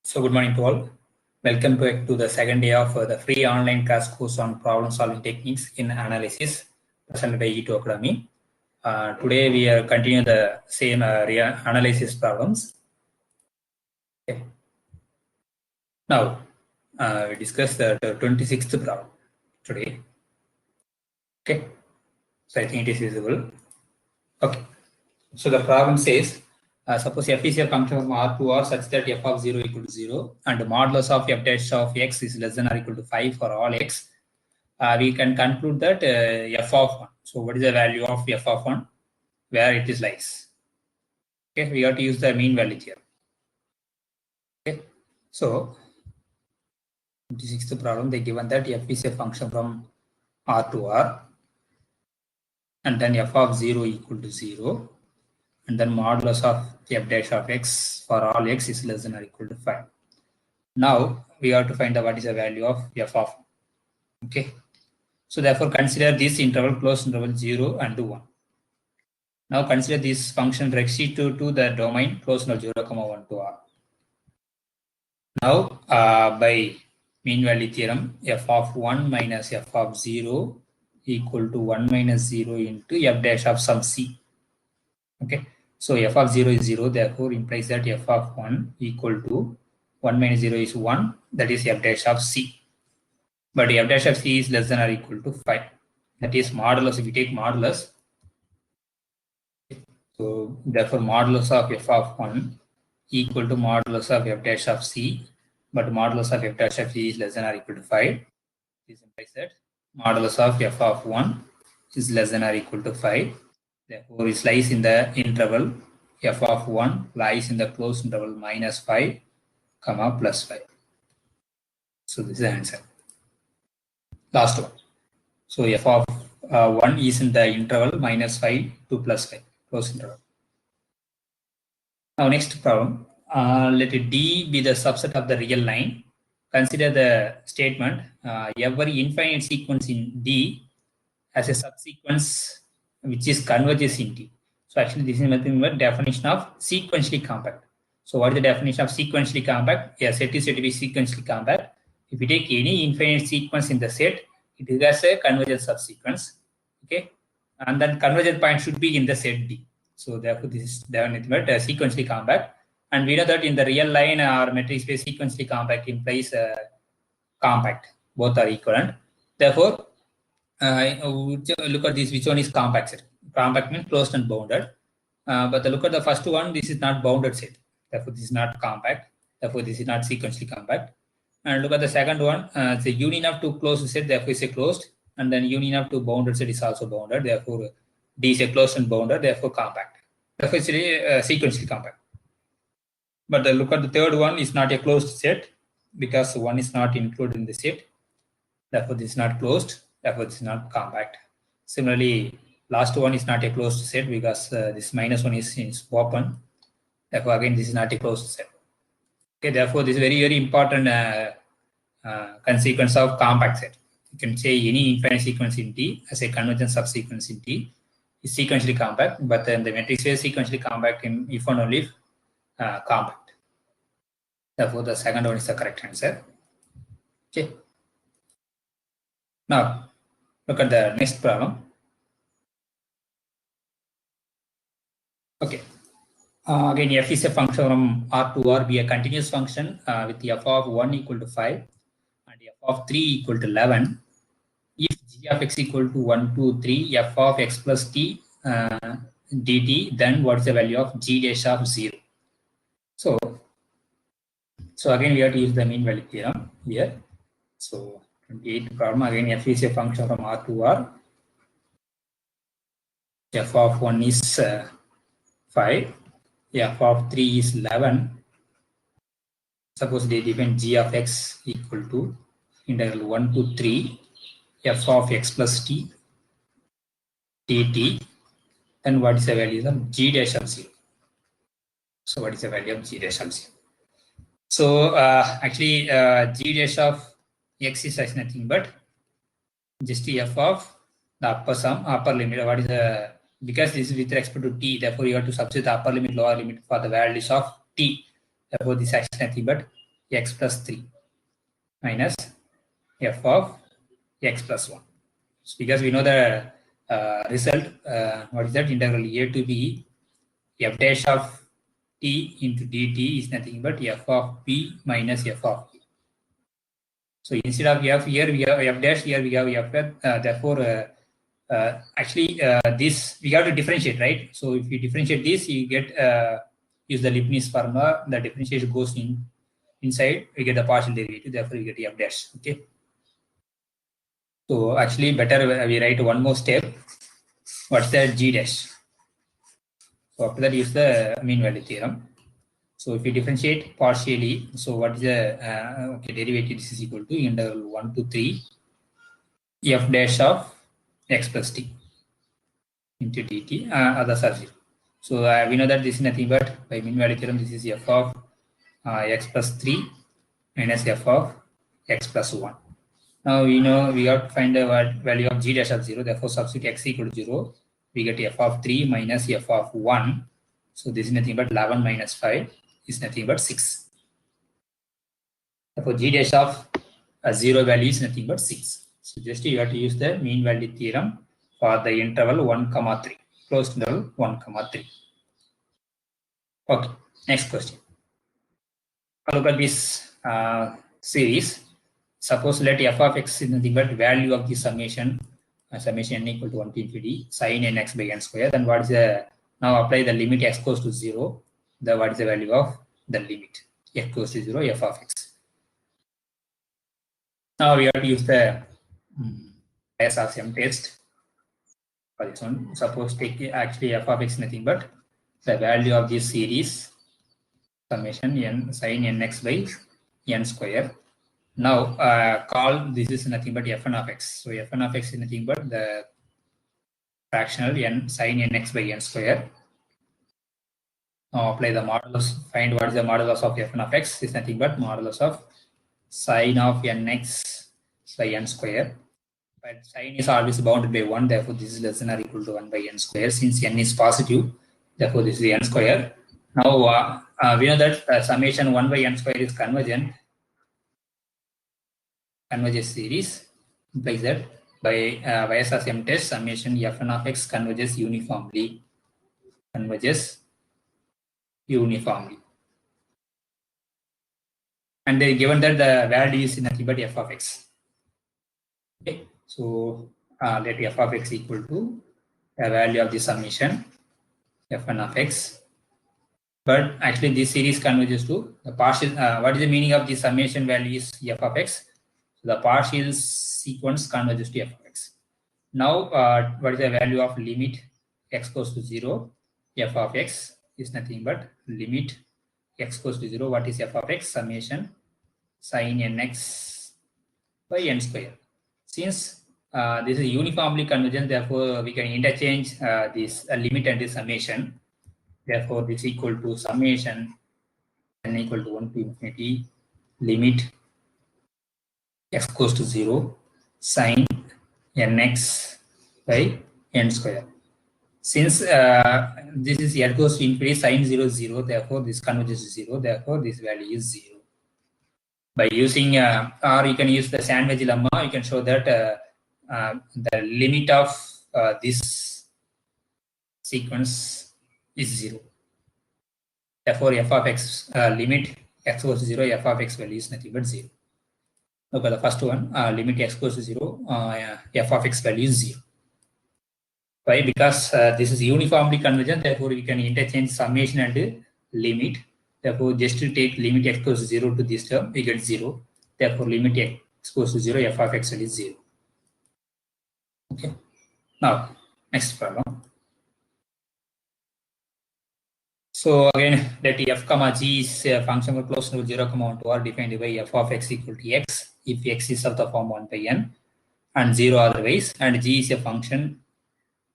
So good morning to all. Welcome to the second day of the free online class course on problem solving techniques in analysis presented by E2 Academy. Today we are continuing the same analysis problems. Okay. Now we discuss the 26th problem today. Okay. So I think it is visible. Okay. So the problem says, suppose f is a function from R to R such that f of 0 equal to 0 and modulus of f dash of x is less than or equal to 5 for all x. We can conclude that f of 1. So what is the value of f of 1? Where it is lies. Okay, we have to use the mean value theorem. Okay, so 26th problem, they given that f is a function from R to R and then f of 0 equal to 0 and then modulus of f dash of x for all x is less than or equal to 5. Now we have to find out what is the value of f of 1. Okay, so therefore consider this interval closed interval 0 and 1. Now consider this function restricted to the domain closed interval 0, 1 to R. Now by mean value theorem, f of 1 minus f of 0 equal to 1 minus 0 into f dash of some c. Okay, so f of 0 is 0, therefore implies that f of 1 equal to 1 minus 0 is 1, that is f dash of c. But f dash of c is less than or equal to 5. That is modulus, if you take modulus, so therefore modulus of f of 1 equal to modulus of f dash of c, but modulus of f dash of c is less than or equal to 5. This implies that modulus of f of 1 is less than or equal to 5. Therefore, it lies in the interval f of 1 lies in the closed interval minus 5, comma plus 5. So this is the answer. Last one. So f of 1 is in the interval minus 5 to plus 5, closed interval. Now next problem. Let D be the subset of the real line. Consider the statement, every infinite sequence in D has a subsequence which is converges in D. So actually this is nothing but definition of sequentially compact. So what is the definition of sequentially compact? A set is said to be sequentially compact. If you take any infinite sequence in the set, it has a convergent subsequence. Okay, and then convergent point should be in the set D. So therefore this is nothing but sequentially compact. And we know that in the real line or metric space, sequentially compact implies compact. Both are equivalent. Therefore, look at this, which one is compact set? Compact means closed and bounded. But look at the first one, this is not bounded set. Therefore, this is not compact. Therefore, this is not sequentially compact. And look at the second one, it's a union of two closed set, therefore it's a closed. And then union of two bounded set is also bounded. Therefore, D is a closed and bounded, therefore compact. Therefore, it's a sequentially compact. But look at the third one, is not a closed set because one is not included in the set. Therefore, this is not closed. Therefore, this is not compact. Similarly, last one is not a closed set because this minus one is open. Therefore, again, this is not a closed set. Okay, therefore, this is very, very important consequence of compact set. You can say any infinite sequence in D as a convergent subsequence in D is sequentially compact, but then the metric space sequentially compact if and only if compact. Therefore, the second one is the correct answer. Okay. Now, look at the next problem. Okay. Again, f is a function from R to R, be a continuous function with f of 1 equal to 5 and f of 3 equal to 11. If g of x equal to 1, 2, 3, f of x plus t dt, then what is the value of g dash of 0? So again, we have to use the mean value theorem here. So 28th problem, again, f is a function from R to R. F of 1 is 5. F of 3 is 11. Suppose they define g of x equal to integral 1 to 3 f of x plus t dt. Then what is the value of g dash of 0? So what is the value of g dash of 0? So actually g dash of x is nothing but just f of the upper limit. What is the, because this is with respect to t, therefore you have to substitute the upper limit, lower limit for the values of t. Therefore this is nothing but x plus 3 minus f of x plus 1. So because we know the result, what is that? Integral a to b f dash of t into dt is nothing but f of b minus f of a. So instead of f here we have f dash, here we have f. Therefore, actually this we have to differentiate, right? So if you differentiate this, you get use the Leibniz formula. The differentiation goes inside. We get the partial derivative. Therefore, we get f dash. Okay. So actually, better we write one more step. What's the g dash? So after that, use the mean value theorem. So if you differentiate partially, so what is the derivative? This is equal to integral 1 to 3 f dash of x plus t into dt. Others are 0. So we know that this is nothing but by mean value theorem. This is f of x plus 3 minus f of x plus 1. Now we know we have to find the value of g dash of 0. Therefore, substitute x equal to 0. We get f of 3 minus f of 1. So this is nothing but 11 minus 5 is nothing but 6. Therefore, g dash of 0 value is nothing but 6. So just you have to use the mean value theorem for the interval 1, 3. Closed interval 1, 3. Okay, next question. Look at this series. Suppose let f of x is nothing but value of the summation n equal to 1 to infinity sin nx by n square. Then what is the, now apply the limit x goes to 0. What is the value of the limit x goes to 0 f of x. Now we have to use the Weierstrass test for this one. Suppose take actually f of x is nothing but the value of this series summation n sin nx by n square. Now call this is nothing but fn of x. So fn of x is nothing but the fractional n sin nx by n square. Now apply the modulus. Find what is the modulus of fn of x is nothing but modulus of sin of nx by n square. But sin is always bounded by 1. Therefore, this is less than or equal to 1 by n square. Since n is positive, therefore this is n square. Now we know that summation 1 by n square is convergent. Converges series implies that by Weierstrass test summation fn of x converges uniformly. Converges uniformly. And they given that the value is nothing but f of x. Okay, so let f of x equal to the value of the summation fn of x. But actually, this series converges to the partial. What is the meaning of the summation value is f of x? The partial sequence converges to f of x. Now, what is the value of limit x goes to 0? F of x is nothing but limit x goes to 0. What is f of x? Summation sin nx by n square. Since this is uniformly convergent, therefore we can interchange this limit and this summation. Therefore, this is equal to summation n equal to 1 to infinity limit x goes to 0 sin nx by n square. Since this is n goes to infinity sin 0 0, therefore this converges to 0, therefore this value is 0. By using or you can use the sandwich lemma, you can show that the limit of this sequence is 0. Therefore f of x limit x goes to 0, f of x value is nothing but 0. Look at the first one, limit x goes to 0, f of x value is 0. Why? Because this is uniformly convergent, therefore we can interchange summation and limit. Therefore, just to take limit x goes to 0 to this term, we get 0. Therefore, limit x goes to 0, f of x is 0. Okay. Now, next problem. So again, let f comma g is a function of close to 0, 1 to r defined by f of x equal to x if x is of the form 1 by n and 0 otherwise, and g is a function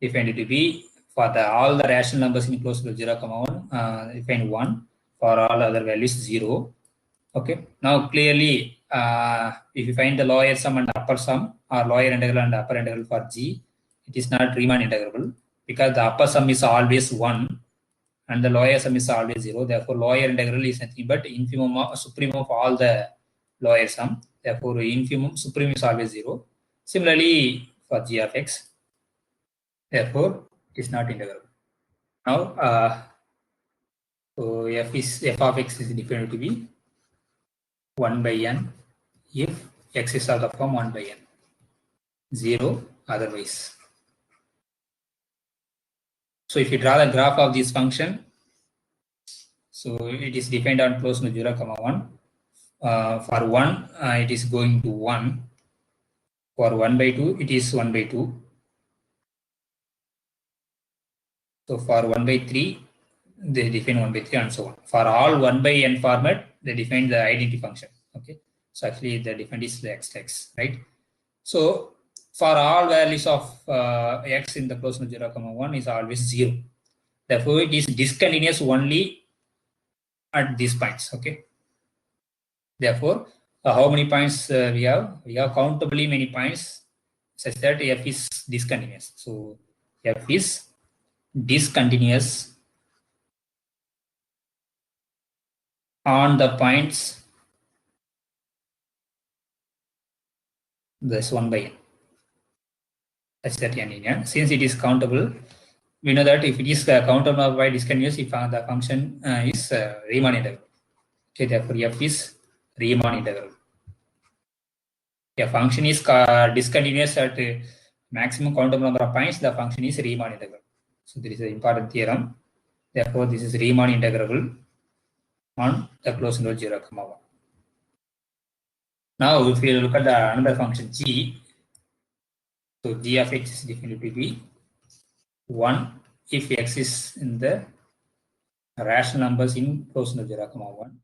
defined to be for all the rational numbers in close to 0, 1, defined 1, for all other values 0. Okay. Now clearly, if you find the lower sum and upper sum or lower integral and upper integral for g, it is not Riemann integrable because the upper sum is always 1 and the lower sum is always 0. Therefore, lower integral is nothing but infimum or supremum of all the lower sum. Therefore, infimum supremum is always 0. Similarly, for g of x, therefore, it is not integrable. Now, so f of x is defined to be 1 by n if x is of the form 1 by n, 0 otherwise. So if you draw the graph of this function, so it is defined on close to 0, 1. For 1, it is going to 1. For 1 by 2, it is 1 by 2. So for 1 by 3, they define 1 by 3 and so on. For all 1 by n format, they define the identity function. Okay. So actually the defined is the x, right? So for all values of x in the close to 0, 1 is always 0. Therefore, it is discontinuous only at these points. Okay. Therefore, how many points we have? We have countably many points such that f is discontinuous. So f is discontinuous on the points this 1 by n. Such that n in n. Since it is countable, we know that if it is countable by discontinuous, if the function is Riemann integral. Okay, therefore f is Riemann integral. If a function is discontinuous at maximum countable number of points, the function is Riemann integral. So there is an important theorem. Therefore, this is Riemann integrable on the closed interval 0, 1. Now, if we look at the another function g, so g of x is defined to be 1 if x is in the rational numbers in closed interval 0, 1,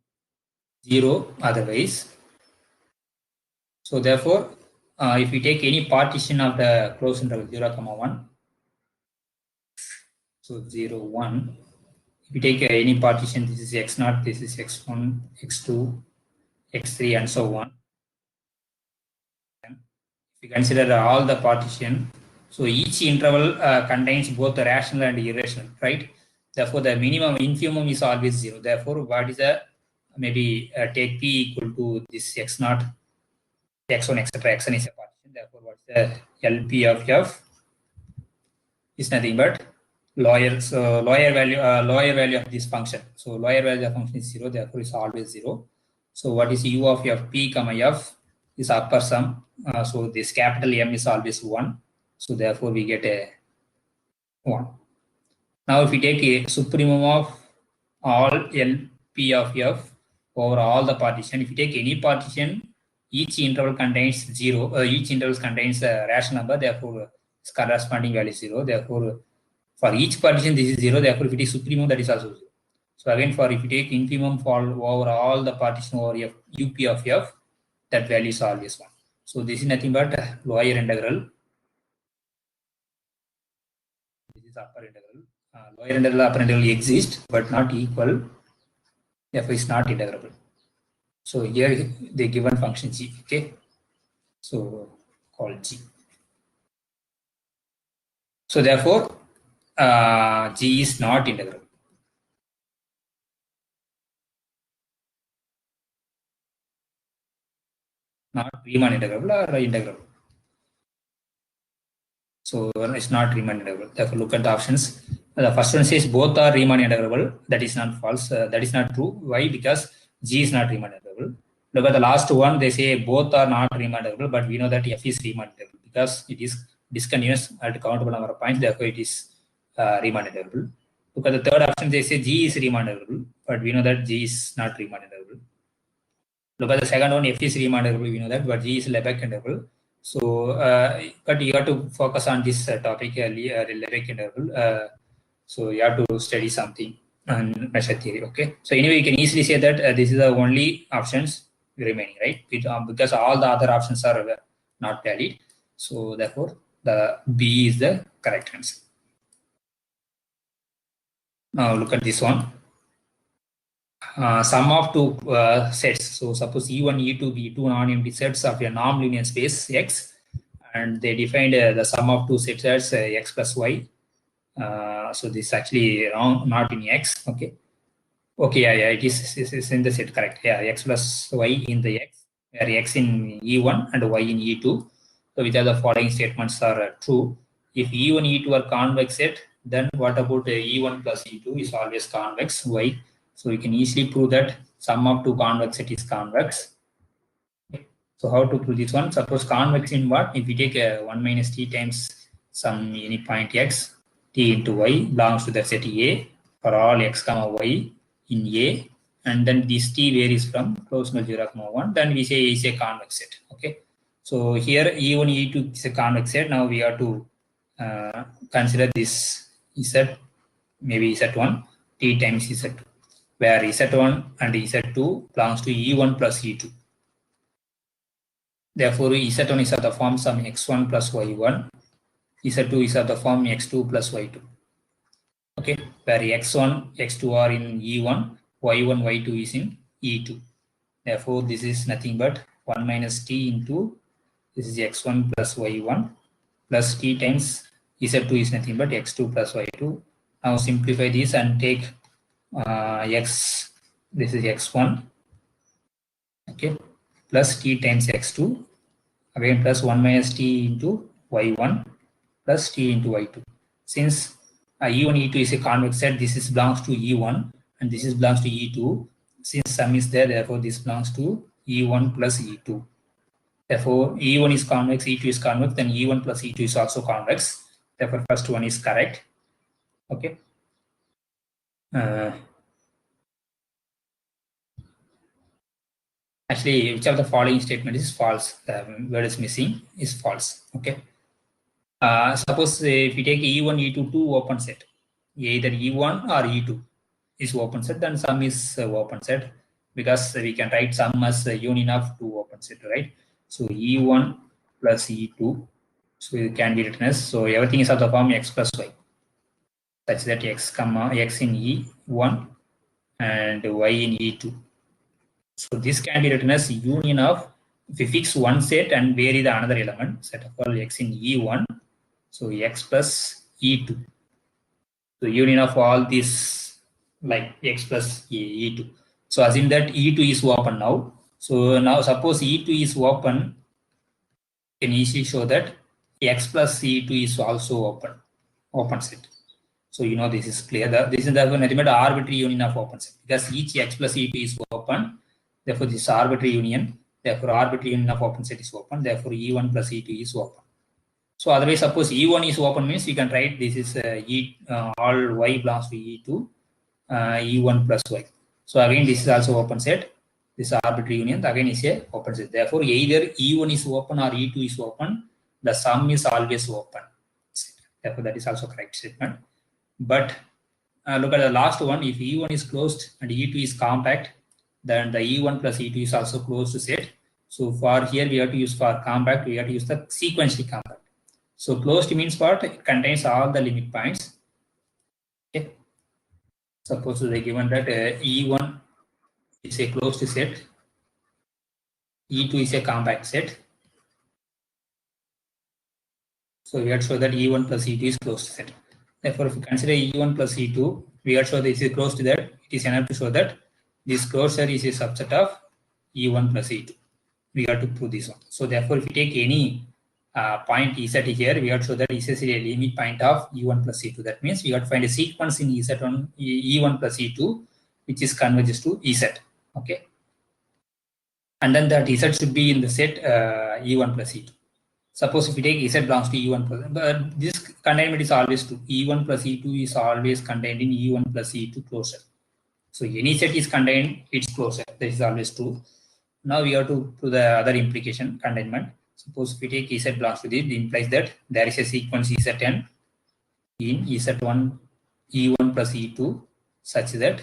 0 otherwise. So therefore, if we take any partition of the closed interval 0, 1, so 0, 1, if you take any partition, this is x0, this is x1, x2, x3, and so on. If you consider all the partition, so each interval contains both the rational and irrational, right? Therefore, the minimum infimum is always 0. Therefore, what is the maybe take p equal to this x0, x1, etc. xn is a partition. Therefore, what's the LP of f is nothing but lower value of this function. So lower value of the function is 0. Therefore, it's always 0. So what is u of f p comma f is upper sum. So this capital M is always 1. So therefore, we get a 1. Now, if we take a supremum of all LP of f over all the partition, if you take any partition, each interval contains 0. Each interval contains a rational number. Therefore, its corresponding value is 0. Therefore, for each partition, this is 0. Therefore, if it is supremum, that is also 0. So again, for if you take infimum for over all the partition over f, UP of f, that value is always 1. So this is nothing but lower integral. This is upper integral. Lower integral, upper integral exist, but not equal. Therefore, it's not integrable. So here they given function g. Okay. So called g. So therefore, g is not integrable. Not Riemann integrable or integrable. So it's not Riemann integrable. Therefore, look at the options. The first one says both are Riemann integrable. That is not false. That is not true. Why? Because g is not Riemann integrable. Look at the last one. They say both are not Riemann integrable, but we know that f is Riemann integrable because it is discontinuous at countable number of points. Therefore, it is Riemann integrable. Look at the third option. They say g is Riemann integrable, but we know that g is not Riemann integrable. Look at the second one. F is Riemann integrable. We know that, but g is Lebesgue integral. So, but you have to focus on this topic, Lebesgue integral. So you have to study something and measure theory. Okay. So anyway, you can easily say that this is the only options remaining, right? Because all the other options are not valid. So therefore, the B is the correct answer. Now look at this one. Sum of two sets. So suppose E1, E2 be two non-empty sets of a non-linear space X, and they defined the sum of two sets as X plus Y. So this is actually wrong, not in X. Okay. Okay, yeah, it is in the set, correct. Yeah, X plus Y in the X, where X in E1 and Y in E2. So which are the following statements are true. If E1, E2 are convex set, then what about E1 plus E2 is always convex. Why? So you can easily prove that sum of two convex set is convex. Okay. So how to prove this one? Suppose convex in what? If we take 1 minus t times some any point x, t into y belongs to the set A for all x comma y in A, and then this t varies from close to 0, 1, then we say is a convex set. Okay. So here E1, E2 is a convex set. Now we have to consider this Z, maybe Z1, t times Z2, where Z1 and Z2 belongs to E1 plus E2. Therefore, Z1 is of the form some x1 plus y1, Z2 is of the form x2 plus y2. Okay, where x1, x2 are in E1, y1, y2 is in E2. Therefore, this is nothing but 1 minus t into this is x1 plus y1 plus t times Z2 is nothing but x2 plus y2. Now simplify this and take x, this is x1, okay, plus t times x2, again plus 1 minus t into y1 plus t into y2. Since E1, E2 is a convex set, this is belongs to E1 and this is belongs to E2. Since sum is there, therefore this belongs to E1 plus E2. Therefore, E1 is convex, E2 is convex, then E1 plus E2 is also convex. Therefore, first one is correct. Okay. Actually, which of the following statement is false? The word is missing is false. Okay. Suppose if we take E1, E2, two open set, either E1 or E2 is open set, then sum is open set, because we can write sum as union of two open set, right? So E1 plus E2, so it can be written as, so everything is of the form x plus y, such that x comma x in E1 and y in E2. So this can be written as union of, if we fix one set and vary the another element, set of all x in E1, so x plus E2. So union of all these like x plus E2. So assume that E2 is open now. So now suppose E2 is open, you can easily show that x plus E2 is also open set. So you know this is clear. This is the nothing but arbitrary union of open set, because each x plus E2 is open. Therefore, this is arbitrary union. Therefore, arbitrary union of open set is open. Therefore, E1 plus E2 is open. So otherwise, suppose E1 is open means we can write this is all y belongs to E2, E1 plus y. So again, this is also open set. This arbitrary union again is a open set. Therefore, either E1 is open or E2 is open. The sum is always open. Therefore, that is also correct statement. But look at the last one. If E1 is closed and E2 is compact, then the E1 plus E2 is also closed set. So for here we have to use for compact, we have to use the sequentially compact. So closed means what? It contains all the limit points. Okay. Suppose they given that E1 is a closed set, E2 is a compact set. So we have to show that E1 plus E2 is closed set. Therefore, if we consider E1 plus E2, we have to show this is closed to that. It is enough to show that this closure is a subset of E1 plus E2. We have to prove this one. So therefore, if we take any point Z here, we have to show that Z is a limit point of E1 plus E2. That means we have to find a sequence in Z1, E1 plus E2, which is converges to Z. Okay. And then that Z should be in the set E1 plus E2. Suppose if we take Z belongs to E1 plus, but this containment is always true. E1 plus E2 is always contained in E1 plus E2 closure. So any set is contained, its closure. This is always true. Now we have to do the other implication, containment. Suppose if we take Z belongs to this, it implies that there is a sequence Zn in Z1, E1 plus E2 such that,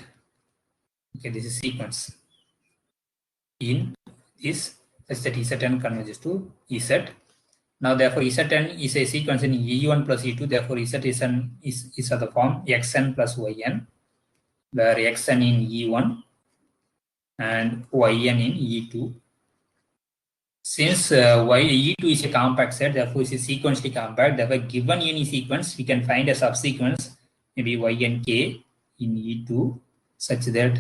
okay, this is sequence in this such that Zn converges to Z. Now, therefore, Zn is a sequence in E1 plus E2. Therefore, Z is of the form Xn plus Yn, where Xn in E1 and Yn in E2. Since E2 is a compact set, therefore it is sequentially compact. Therefore, given any sequence, we can find a subsequence, maybe Y and K in E2, such that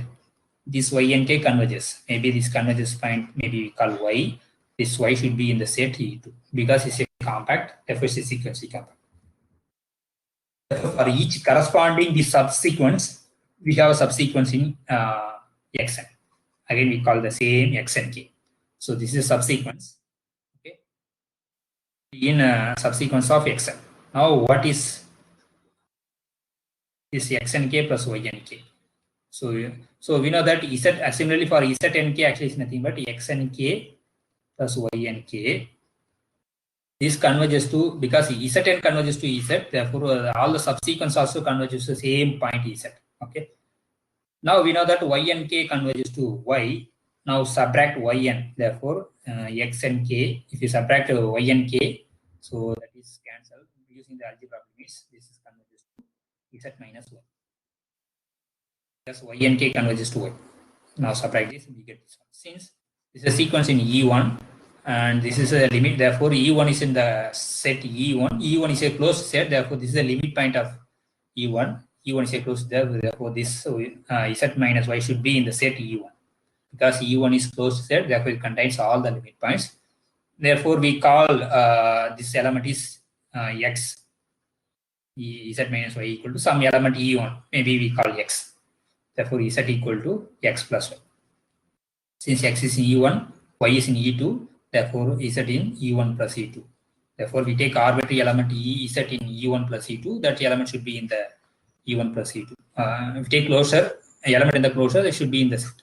this Y and K converges. Maybe this converges point, maybe we call Y. This Y should be in the set E2 because it's a compact, therefore it's a sequentially compact. Therefore, for each corresponding the subsequence, we have a subsequence in Xn. Again, we call the same X and K. So this is subsequence, okay, in a subsequence of Xn. Now, what is this X and K plus Y and K? So we know that Z, similarly for Z and K actually is nothing but X and K plus Y and K. This converges to, because Zn converges to Z, therefore all the subsequence also converges to the same point Z. Okay. Now we know that Y and K converges to Y. Now subtract yn, therefore X and K. If you subtract Y and K, so that is cancelled using the algebra limits. This is converges to Z minus 1. Because Y and K converges to Y. Now subtract this, we get this one. Since this is a sequence in E1 and this is a limit, therefore E1 is in the set E1. E1 is a closed set, therefore this is a limit point of E1. E1 is a closed set, therefore this Z minus Y should be in the set E1. Because E1 is closed set, therefore it contains all the limit points. Therefore, we call this element is X, Z minus Y equal to some element E1. Maybe we call X. Therefore, Z equal to X plus Y. Since X is in E1, Y is in E2, therefore Z in E1 plus E2. Therefore, we take arbitrary element Z in E1 plus E2. That element should be in the E1 plus E2. If we take closure, element in the closure, it should be in the set.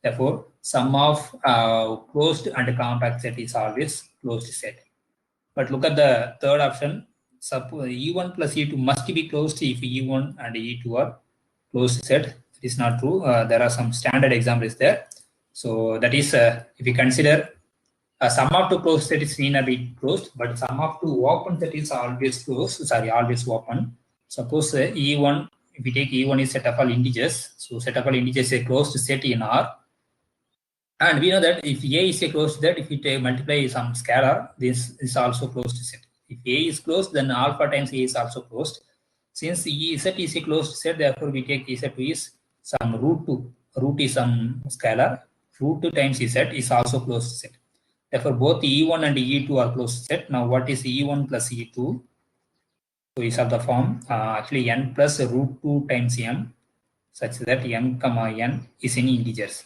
Therefore, sum of closed and compact set is always closed set. But look at the third option. Suppose E1 plus E2 must be closed if E1 and E2 are closed set. It is not true. There are some standard examples there. So that is, if we consider sum of two closed set is need not be closed, but sum of two open set is always closed. Sorry, always open. Suppose E1, if we take E1 is set of all integers, so set of all integers is a closed set in R. And we know that if A is a closed set, if we multiply some scalar, this is also closed set. If A is closed, then alpha times A is also closed. Since Z is a closed set, therefore we take Z2 is some root 2. Root is some scalar. Root 2 times Z is also closed set. Therefore, both E1 and E2 are closed set. Now, what is E1 plus E2? So, is of the form actually n plus root 2 times m, such that m comma n is in integers.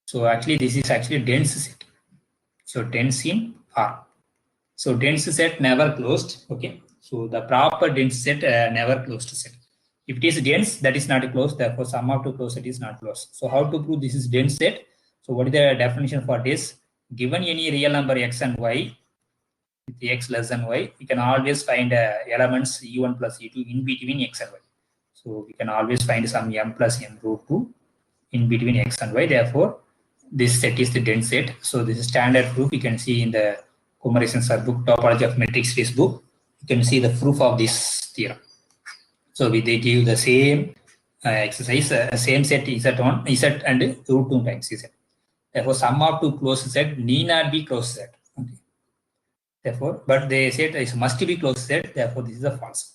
So actually this is actually dense set. So dense in R. So dense set never closed. Okay. So the proper dense set never closed set. If it is dense, that is not closed. Therefore, sum of two closed set is not closed. So how to prove this is dense set? So what is the definition for this? Given any real number x and y, with x less than y, we can always find elements E1 plus E2 in between x and y. So we can always find some m plus m root 2 in between x and y. Therefore, this set is the dense set. So this is standard proof. You can see in the Kumaresan sir book, Topology of Metric Space book. You can see the proof of this theorem. So they give the same exercise, same set Z1, Z and root 2 times Z. Therefore, sum of two closed set need not be closed set. Okay. Therefore, but they said it must be closed set. Therefore, this is a false.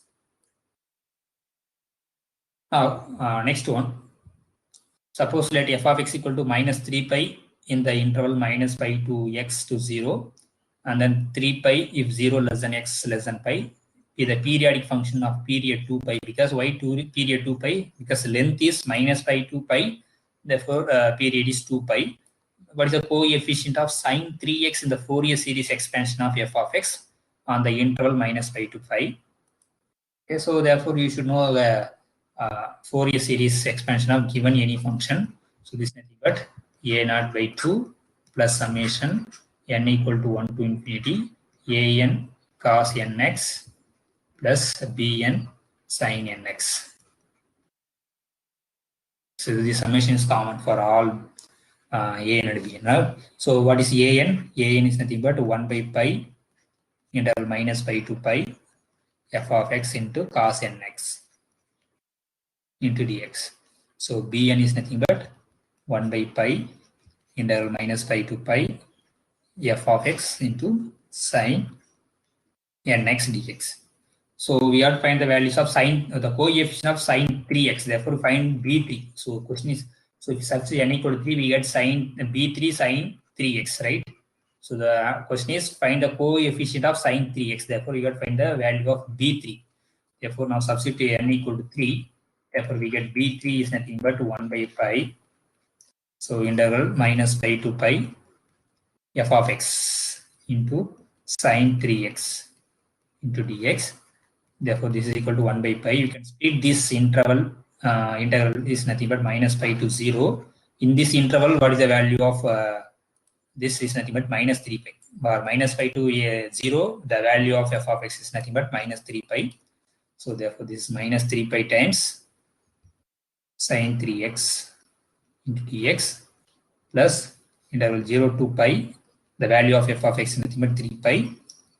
Now, next one. Suppose let f of x equal to minus 3 pi in the interval minus pi to x to 0, and then 3 pi if 0 less than x less than pi is the periodic function of period 2 pi. Because why period 2 pi? Because length is minus pi to pi, therefore period is 2 pi. What is the coefficient of sine 3x in the Fourier series expansion of f of x on the interval minus pi to pi? Okay, so therefore you should know the Fourier series expansion of given any function. So this is nothing but a0 by 2 plus summation n equal to 1 to infinity an cos nx plus bn sin nx. So the summation is common for all an and bn. Now, so what is an? An is nothing but 1 by pi interval minus pi to pi f of x into cos nx into dx. So bn is nothing but 1 by pi interval minus pi to pi f of x into sine nx dx. So we have to find the values of sine, the coefficient of sine 3x. Therefore, find b3. So question is, so if substitute n equal to 3, we get sine b3 sine 3x, right? So the question is find the coefficient of sine 3x. Therefore, we got to find the value of b3. Therefore, now substitute n equal to 3. Therefore, we get b3 is nothing but 1 by pi. So integral minus pi to pi f of x into sine 3x into dx. Therefore, this is equal to 1 by pi. You can split this interval. Integral is nothing but minus pi to 0. In this interval, what is the value of this is nothing but minus 3 pi. Or minus pi to 0, the value of f of x is nothing but minus 3 pi. So therefore, this is minus 3 pi times sine 3x into dx plus interval 0 to pi. The value of f of x is nothing but 3 pi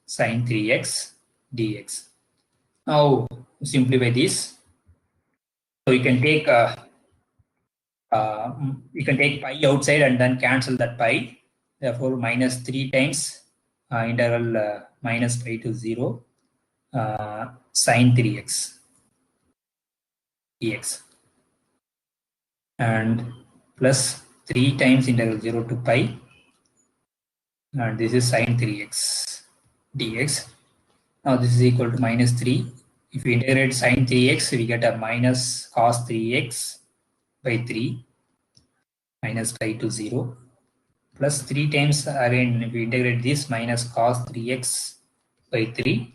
sine 3x dx. Now simplify this. So you can take pi outside and then cancel that pi. Therefore, minus 3 times integral minus pi to 0 sine 3x dx and plus 3 times integral 0 to pi, and this is sine 3x dx. Now this is equal to minus 3. If we integrate sine 3x, we get a minus cos 3x by 3 minus pi to 0 plus 3 times again if we integrate this minus cos 3x by 3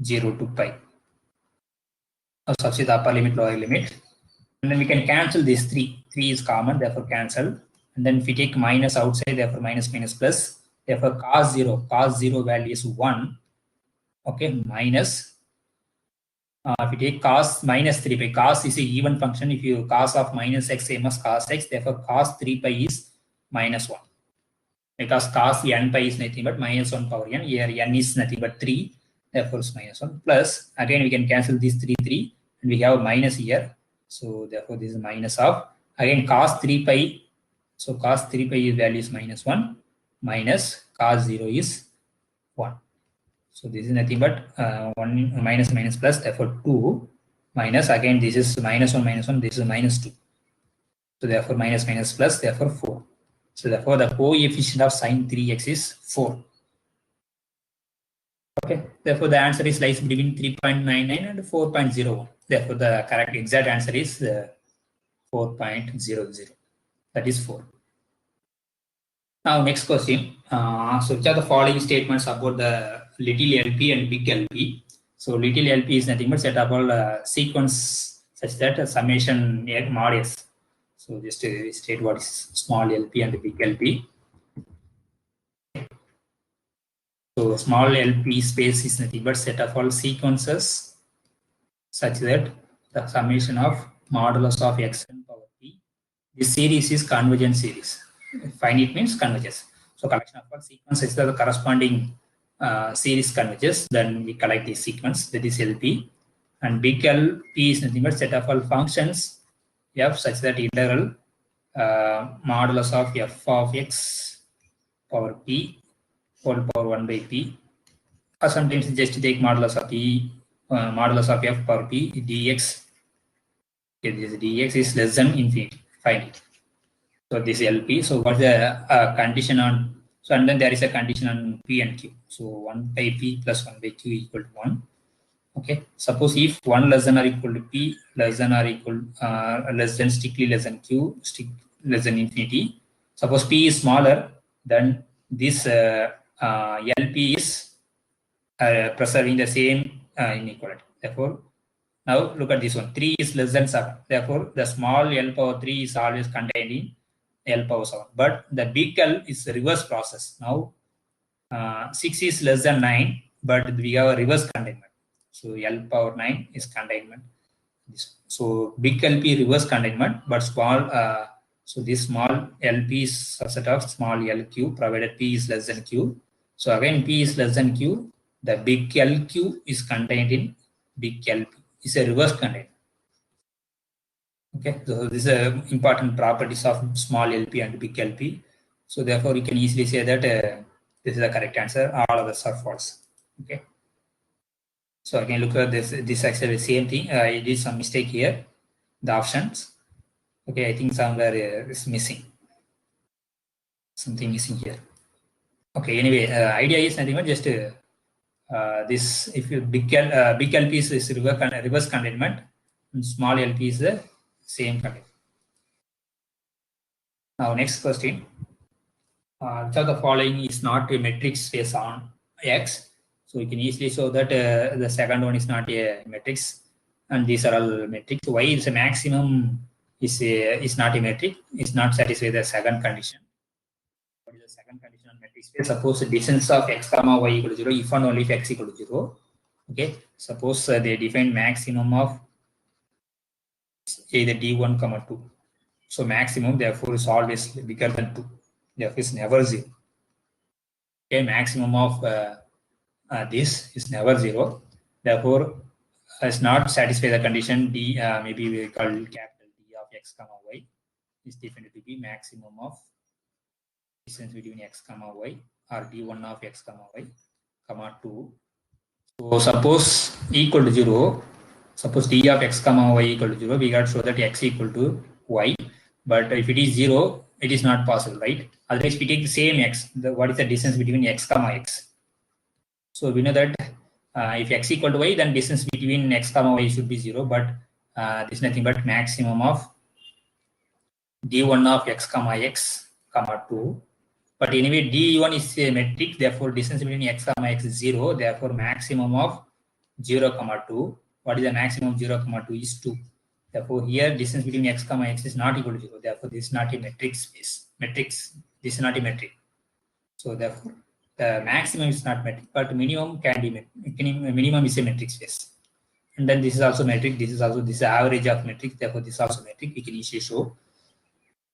0 to pi. Now substitute the upper limit, lower limit, and then we can cancel this 3. 3 is common, therefore cancel. And then if we take minus outside, therefore minus minus plus, therefore cos 0 value is 1. Okay, minus if you take cos minus 3 pi, cos is a even function. If you cos of minus x same as cos x, therefore cos 3 pi is minus 1. Because cos n pi is nothing but minus 1 power n. Here n is nothing but 3. Therefore it's minus 1. Plus, again we can cancel this 3, and we have minus here. So therefore this is minus of, again cos 3 pi. So cos 3 pi value is minus 1 minus cos 0 is 1. So this is nothing but 1 minus minus plus, therefore 2 minus, again this is minus 1, this is minus 2. So therefore minus minus plus, therefore 4. So therefore the coefficient of sine 3x is 4. Okay, therefore the answer is lies between 3.99 and 4.01. Therefore the correct exact answer is 4.00. That is 4. Now next question. So which are the following statements about the little LP and big LP? So little LP is nothing but set up all sequence such that summation mod s. So just state what is small LP and big LP. So small LP space is nothing but set of all sequences such that the summation of modulus of xn power p. This series is convergent series. Finite means converges. So collection of all sequences that the corresponding series converges, then we collect the sequence, that is LP. And big LP is nothing but set of all functions f such that integral modulus of f of x power p whole power 1 by p. Or sometimes just take modulus of p, modulus of f power p dx. Okay, this dx is less than infinity, finite. So this LP. So what's the condition on? So and then there is a condition on P and Q. So 1 by P plus 1 by Q equal to 1. Okay. Suppose if 1 less than or equal to P, less than or equal less than strictly less than Q, less than infinity. Suppose P is smaller, then this LP is preserving the same inequality. Therefore, now look at this one. 3 is less than 7. Therefore, the small L power 3 is always contained in L power 7. But the big L is a reverse process. Now, 6 is less than 9, but we have a reverse containment. So L power 9 is containment. So big LP reverse containment, but small. So this small LP is subset of small LQ, provided P is less than Q. So again, P is less than Q. The big LQ is contained in big LP. It's a reverse containment. Okay, so this is important properties of small LP and big LP. So therefore, you can easily say that this is the correct answer. All others are false. Okay. So again, look at this. This actually the same thing. I did some mistake here. The options. Okay, I think somewhere is missing. Something missing here. Okay. Anyway, idea is nothing but just this. If you big LP is reverse containment, and small LP is the same containment. Now next question. Which of the following is not a metric space on X? So you can easily show that the second one is not a matrix, and these are all metrics. Why is a maximum is not a metric? It's not satisfy the second condition. What is the second condition on metric space? Suppose the distance of x comma y equal to 0 if and only if x equal to 0. Okay. Suppose they define maximum of either d1 comma 2. So maximum therefore is always bigger than 2. Therefore is never 0. Okay, maximum of this is never 0. Therefore, does not satisfy the condition d. Maybe we call capital D of x comma y is defined to be maximum of distance between x comma y or d1 of x comma y comma 2. So suppose equal to 0. Suppose d of x comma y equal to 0. We got to show that x equal to y. But if it is 0, it is not possible, right? Otherwise, we take the same x. What is the distance between x comma x? So we know that if x equal to y, then distance between x comma y should be 0. But this is nothing but maximum of d1 of x comma 2. But anyway, d1 is a metric. Therefore, distance between x comma x is 0. Therefore, maximum of 0 comma 2. What is the maximum of 0 comma 2 is 2. Therefore, here distance between x comma x is not equal to 0. Therefore, this is not a metric space. This is not a metric. So therefore, the maximum is not metric, but minimum can be metric. Minimum is a metric space. And then this is also metric. This is average of metric. Therefore, this is also metric. We can easily show.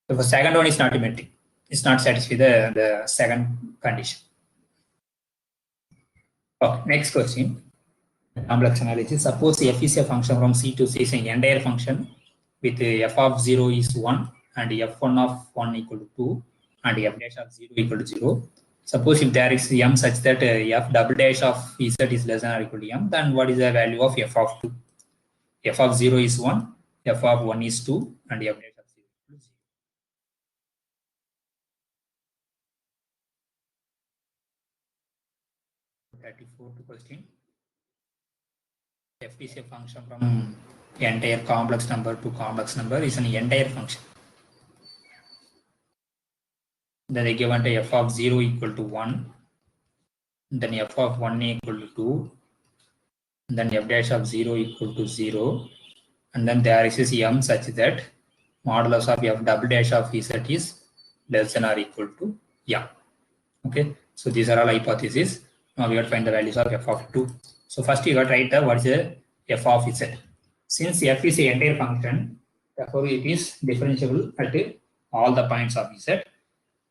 The second one is not a metric. It's not satisfy the second condition. Okay, next question. Complex analysis. Suppose f is a function from C to C is an entire function with f of 0 is 1 and f1 of 1 equal to 2 and f dash of 0 equal to 0. Suppose if there is m such that f double dash of z is less than or equal to m, then what is the value of f of 2? F of 0 is 1, f of 1 is 2 and f dash of 0 equal to 0. Question. F is a function from entire complex number to complex number is an entire function. Then they given f of 0 equal to 1, then f of 1 equal to 2, then f dash of 0 equal to 0, and then there is m such that modulus of f double dash of z is less than or equal to m. Okay, so these are all hypotheses. Now we have to find the values of f of 2. So first you got to write what is the f of z. Since f is an entire function, therefore it is differentiable at all the points of z.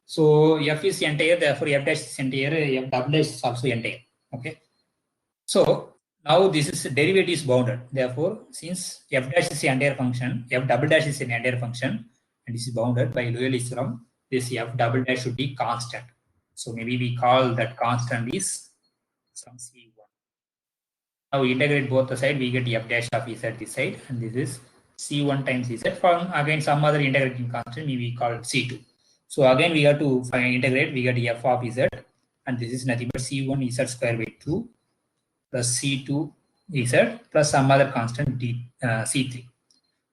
So f is entire, therefore f dash is entire, f double dash is also entire. Okay. So now this is derivative is bounded. Therefore, since f dash is an entire function, f double dash is an entire function, and this is bounded by Liouville's theorem, this f double dash should be constant. So maybe we call that constant is some C1. Now we integrate both the side, we get f dash of z this side, and this is C1 times z from again some other integrating constant, maybe we call C2. So again we have to integrate, we get f of z, and this is nothing but C1 z square by 2 plus C2 z plus some other constant C3.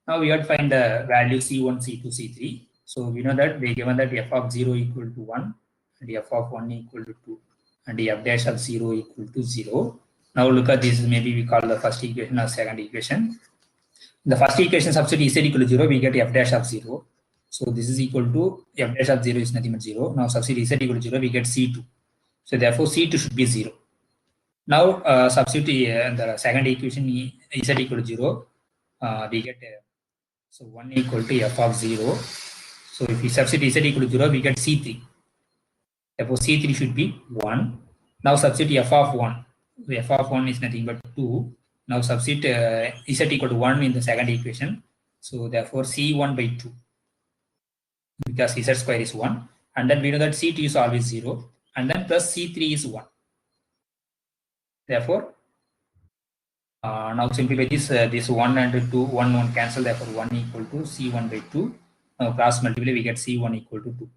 Now we have to find the value C1, C2, C3. So we know that they given that f of 0 equal to 1 and f of 1 equal to 2 and f dash of 0 equal to 0. Now look at this, maybe we call the first equation or second equation. In the first equation substitute z equal to 0, we get f dash of 0. So this is equal to f dash of 0 is nothing but 0. Now substitute z equal to 0, we get C2. So therefore C2 should be 0. Now substitute the second equation z equal to 0, we get so 1 equal to f of 0. So if we substitute z equal to 0, we get C3. Therefore C3 should be 1. Now substitute f of 1. So f of 1 is nothing but 2. Now substitute z equal to 1 in the second equation. So therefore C1 by 2. Because z square is 1. and then we know that C2 is always 0, and then plus C3 is 1. Therefore, now simplify this, this 1 and 2, 1 cancel, therefore 1 equal to C1 by 2. Now cross multiply, we get C1 equal to 2.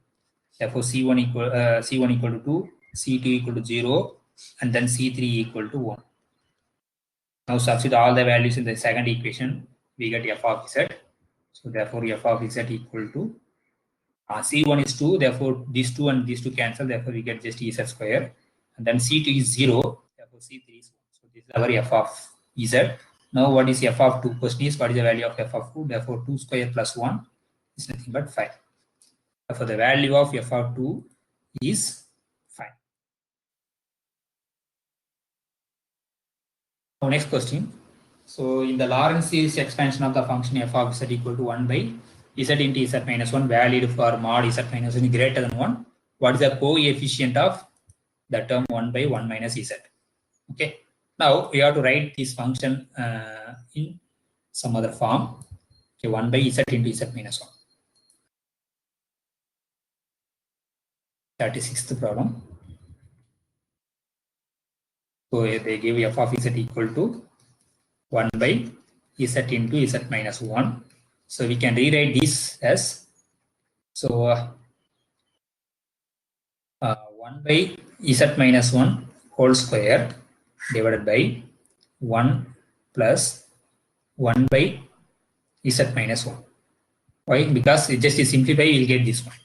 Therefore C1 equal to 2, C2 equal to 0, and then C3 equal to 1. Now substitute all the values in the second equation, we get f of z. So therefore f of z equal to C1 is 2, therefore these 2 and these 2 cancel, therefore we get just z square, and then C2 is 0, therefore C3 is 1. So this is our f of z. Now what is f of 2? Question is what is the value of f of 2? Therefore 2 square plus 1 is nothing but 5. Therefore the value of f of 2 is 5. Now next question. So in the Lorentz series expansion of the function f of z equal to 1 by z into z minus 1 valid for mod z minus 1 greater than 1. What is the coefficient of the term 1 by 1 minus z? Okay. Now we have to write this function in some other form. Okay, 1 by z into z minus 1. 36th problem. So they give f of z equal to 1 by z into z minus 1. So we can rewrite this as, so 1 by z minus 1 whole square divided by 1 plus 1 by z minus 1. Why? Because it just simplify, you'll get this one.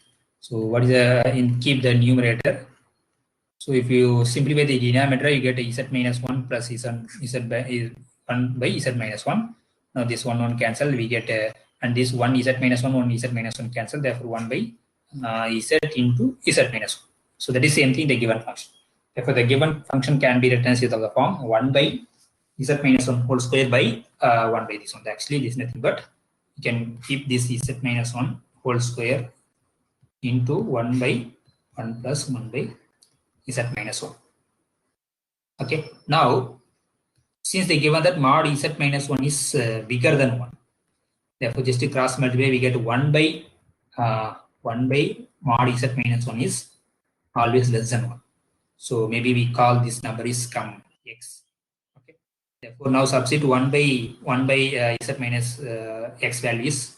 So what is the, keep the numerator. So if you simplify the denominator, you get z minus 1 plus z by 1 by z minus 1. Now this 1 cancel, we get and this 1 z minus 1 z minus 1 cancel, therefore 1 by z into z minus 1. So that is same thing the given function. Therefore the given function can be written as the form 1 by z minus 1 whole square by 1 by this one. Actually this is nothing but you can keep this z minus 1 whole square into 1 by 1 plus 1 by z minus 1. Okay, now since they given that mod z minus 1 is bigger than 1, therefore just to cross multiply, we get 1 by mod z minus 1 is always less than 1. So maybe we call this number is x. Okay, therefore now substitute 1 by z minus x value is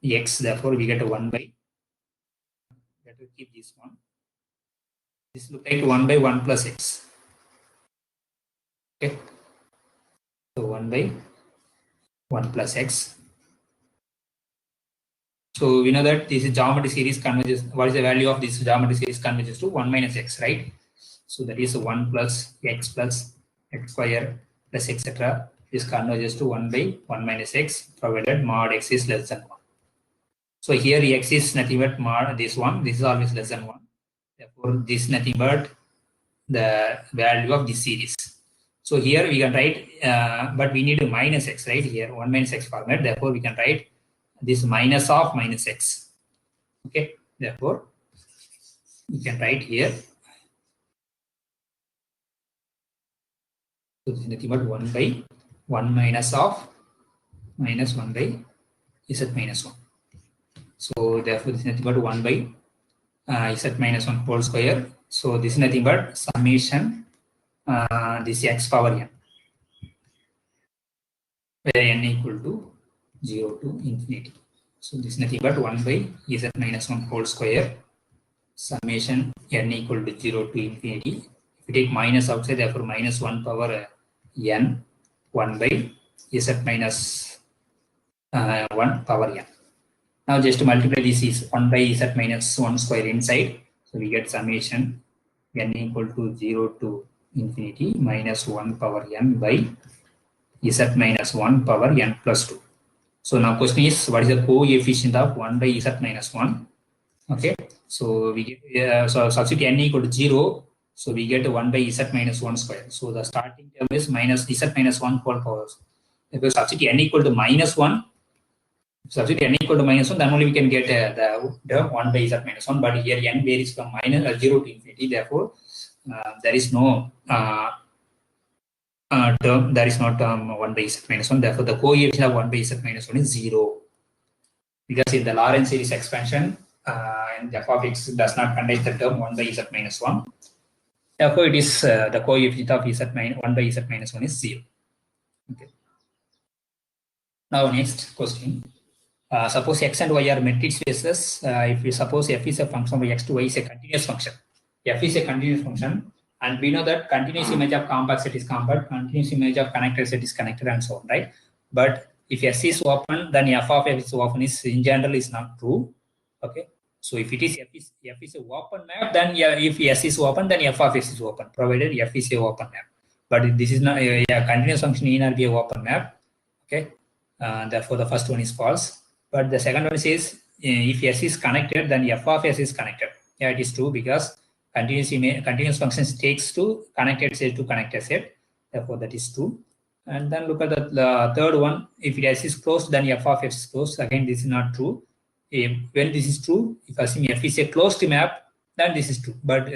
x, therefore we get a 1 by, let us keep this one. This look like 1 by 1 plus x. Okay, so 1 by 1 plus x. So we know that this is geometry series converges. What is the value of this geometry series converges to 1 minus x, right? So that is 1 plus x square plus etc. This converges to 1 by 1 minus x provided mod x is less than 1. So here x is nothing but mod this one. This is always less than 1. Therefore this is nothing but the value of this series. So here we can write, but we need a minus x, right? Here 1 minus x format. Therefore we can write this minus of minus x. Okay, therefore we can write here. So this is nothing but 1 by 1 minus of minus 1 by z minus 1. So therefore this is nothing but 1 by z minus 1 whole square. So this is nothing but summation this x power n, where n equal to 0 to infinity. So this is nothing but 1 by z minus 1 whole square summation n equal to 0 to infinity. If you take minus outside, therefore minus 1 power n 1 by z minus 1 power n. Now just to multiply this is 1 by z minus 1 square inside. So we get summation n equal to 0 to infinity minus 1 power n by z minus 1 power n plus 2. So now question is what is the coefficient of 1 by z minus 1? Okay, so we get so substitute n equal to 0. So we get 1 by z minus 1 square. So the starting term is minus z minus 1 whole power. If you substitute n equal to minus 1, substitute n equal to minus 1, then only we can get the term 1 by z minus 1. But here n varies from minus 0 to infinity. Therefore, there is no term. There is no term 1 by z minus 1. Therefore, the coefficient of 1 by z minus 1 is 0. Because in the Lorentz series expansion, and f of x does not contain the term 1 by z minus 1. Therefore, it is the coefficient of z minus 1 by z minus 1 is 0. Okay. Now, next question. Suppose x and y are matrix spaces. If we suppose f is a function of x to y is a continuous function. F is a continuous function, and we know that continuous image of compact set is compact, continuous image of connected set is connected, and so on, right? But if S is open, then f of f is open is in general is not true. Okay. So if it is f is a open map, then if S is open, then f of s is open, provided f is a open map. But this is not a continuous function in or be a open map. Okay. Therefore, the first one is false. But the second one says if S is connected, then f of s is connected. Yeah, it is true because continuous functions takes to connected set to connected set. Therefore, that is true. And then look at the third one. If S is closed, then f of s is closed. Again, this is not true. When this is true, if assume f is a closed map, then this is true. But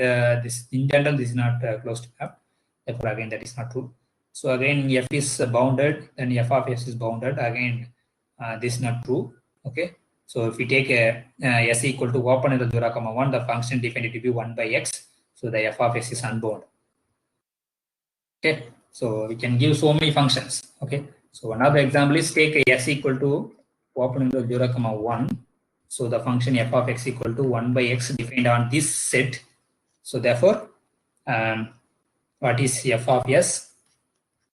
this in general, this is not a closed map. Therefore, again, that is not true. So again, f is bounded, then f of s is bounded. Again, this is not true. Okay. So if we take s equal to open in the 0, 1, the function defined to be 1 by x. So the f of s is unbounded. Okay. So we can give so many functions. Okay. So another example is take s equal to open in the 0, 1. So the function f of x equal to 1 by x defined on this set. So therefore, what is f of s?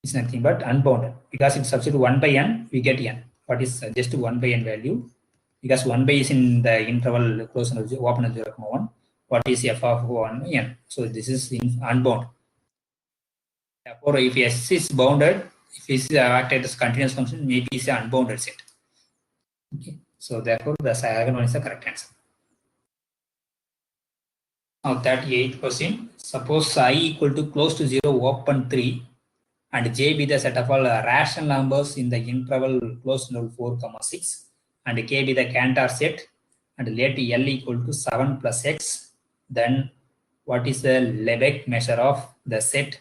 Is nothing but unbounded, because if substitute 1 by n, we get n. What is just 1 by n value? Because 1 by is in the interval close and open at 0, 1. What is f of 1 n? So this is unbounded. Therefore, if s is bounded, if s is acted as continuous function, maybe it's an unbounded set. Okay. So therefore, the second one is the correct answer. Now 38 question. Suppose I equal to close to 0, open 3. And j be the set of all rational numbers in the interval close to 4, 6, and k be the Cantor set, and let L equal to 7 plus x. Then what is the Lebesgue measure of the set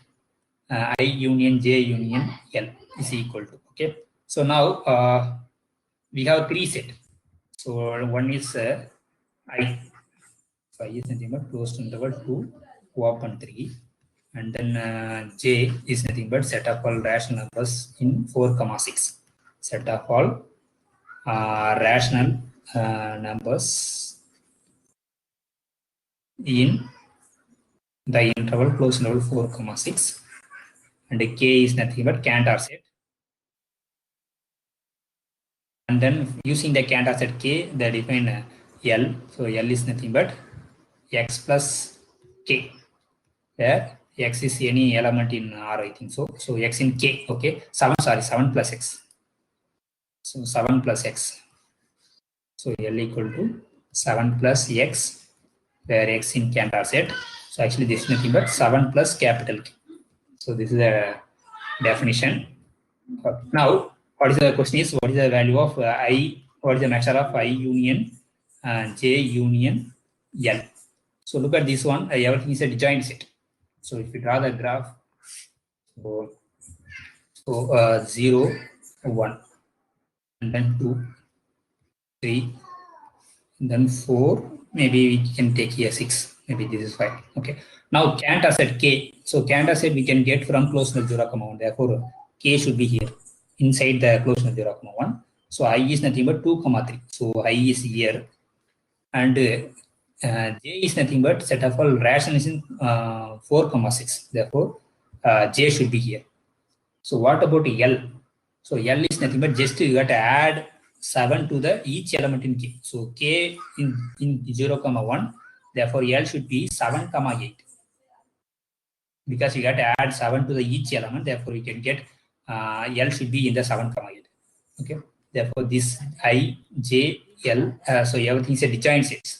I union j union L is equal to? Okay. So now we have 3 set. So one is I is nothing but close to interval 2, open 3. And then j is nothing but set of all rational numbers in 4, 6. Set of all rational numbers in the interval close to 4, 6. And k is nothing but Cantor set. And then using the Cantor set k, they define L. So L is nothing but x plus k. Where x is any element in R, I think so. So x in k, okay. 7 plus x. So 7 plus x. So L equal to 7 plus x, where x in Cantor set. So actually this is nothing but 7 plus capital K. So this is a definition. Now, what is the question is, what is the value of I, what is the measure of I union j union L? So look at this one, everything is a disjoint set. So if you draw the graph, so 0, 1, and then 2, 3, and then 4, maybe we can take here 6, maybe this is 5. Okay. Now Cantor set k. So Cantor set we can get from close to 0, 1. Therefore, k should be here inside the close to 0, 1. So I is nothing but 2, 3. So I is here, and j is nothing but set of all rationals in 4, 6. Therefore, j should be here. So what about L? So L is nothing but just you got to add 7 to the each element in k. So k in 0, 1. Therefore, L should be 7, 8. Because you got to add 7 to the each element. Therefore, you can get L should be in the 7, 8. Okay. Therefore, this I, J, L. So everything is a disjoint set.